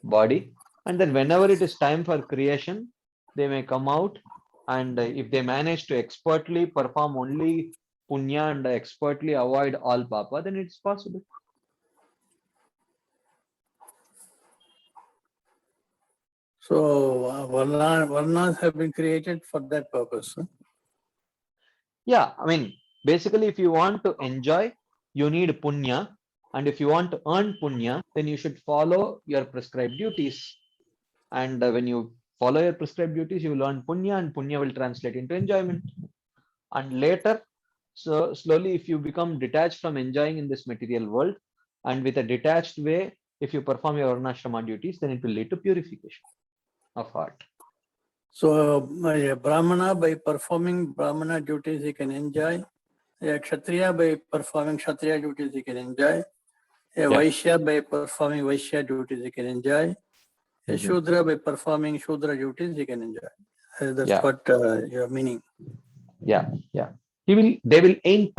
body. And then whenever it is time for creation, they may come out, and if they manage to expertly perform only punya and expertly avoid all papa, then it's possible. So varnas have been created for that purpose. Huh? Yeah, I mean, basically, if you want to enjoy, you need punya, and if you want to earn punya, then you should follow your prescribed duties. And when you follow your prescribed duties, you will earn punya, and punya will translate into enjoyment. And later, so slowly, if you become detached from enjoying in this material world, and with a detached way, if you perform your varnashrama duties, then it will lead to purification of heart. So a Brahmana, by performing Brahmana duties, he can enjoy. A Kshatriya, by performing Kshatriya duties, he can enjoy. A Vaishya, by performing Vaishya duties, he can enjoy. A Shudra, by performing Shudra duties, he can enjoy. That's what your meaning. Yeah. They will gain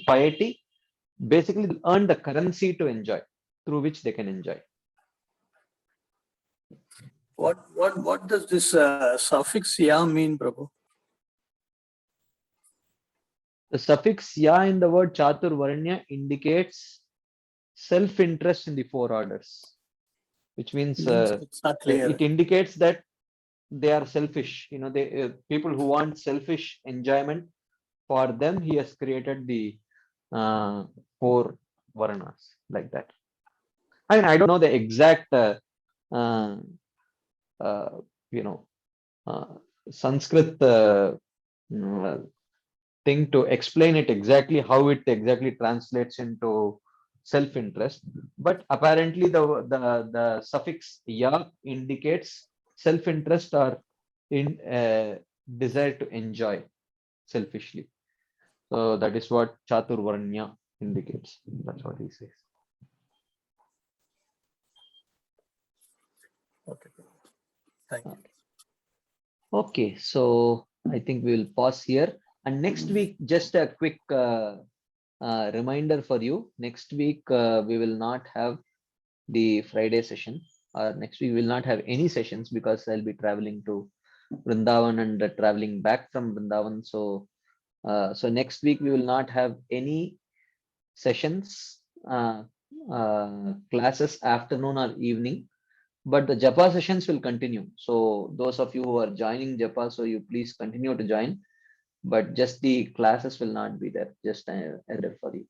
piety, basically earn the currency to enjoy, through which they can enjoy. What does this suffix ya mean, Prabhu? The suffix ya in the word Chaturvarnya indicates self-interest in the four orders, which means It's not clear. it indicates that they are selfish. They people who want selfish enjoyment, for them he has created the four varnas like that. I mean, I don't know the exact Sanskrit thing to explain it exactly, how it exactly translates into self-interest, but apparently the suffix ya indicates self-interest or in desire to enjoy selfishly. So that is what Chaturvarnya indicates. That's what he says. Okay. Thank you. Okay, so I think we will pause here. And next week, just a quick reminder for you. Next week, we will not have the Friday session. Next week, we will not have any sessions because I'll be traveling to Vrindavan and traveling back from Vrindavan. So, so next week, we will not have any sessions, classes afternoon or evening. But the Japa sessions will continue. So those of you who are joining Japa, so you please continue to join, but just the classes will not be there, just error for you.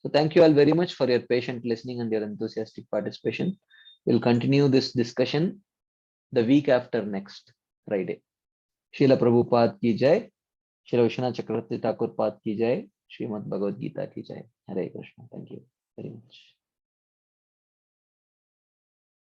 So thank you all very much for your patient listening and your enthusiastic participation. We'll continue this discussion the week after next Friday. Srila Prabhupada ki jai, Srila Vishwanath Chakravarti Thakur Pad ki jai, Srimad Bhagavad Gita ki jai. Hare Krishna. Thank you very much.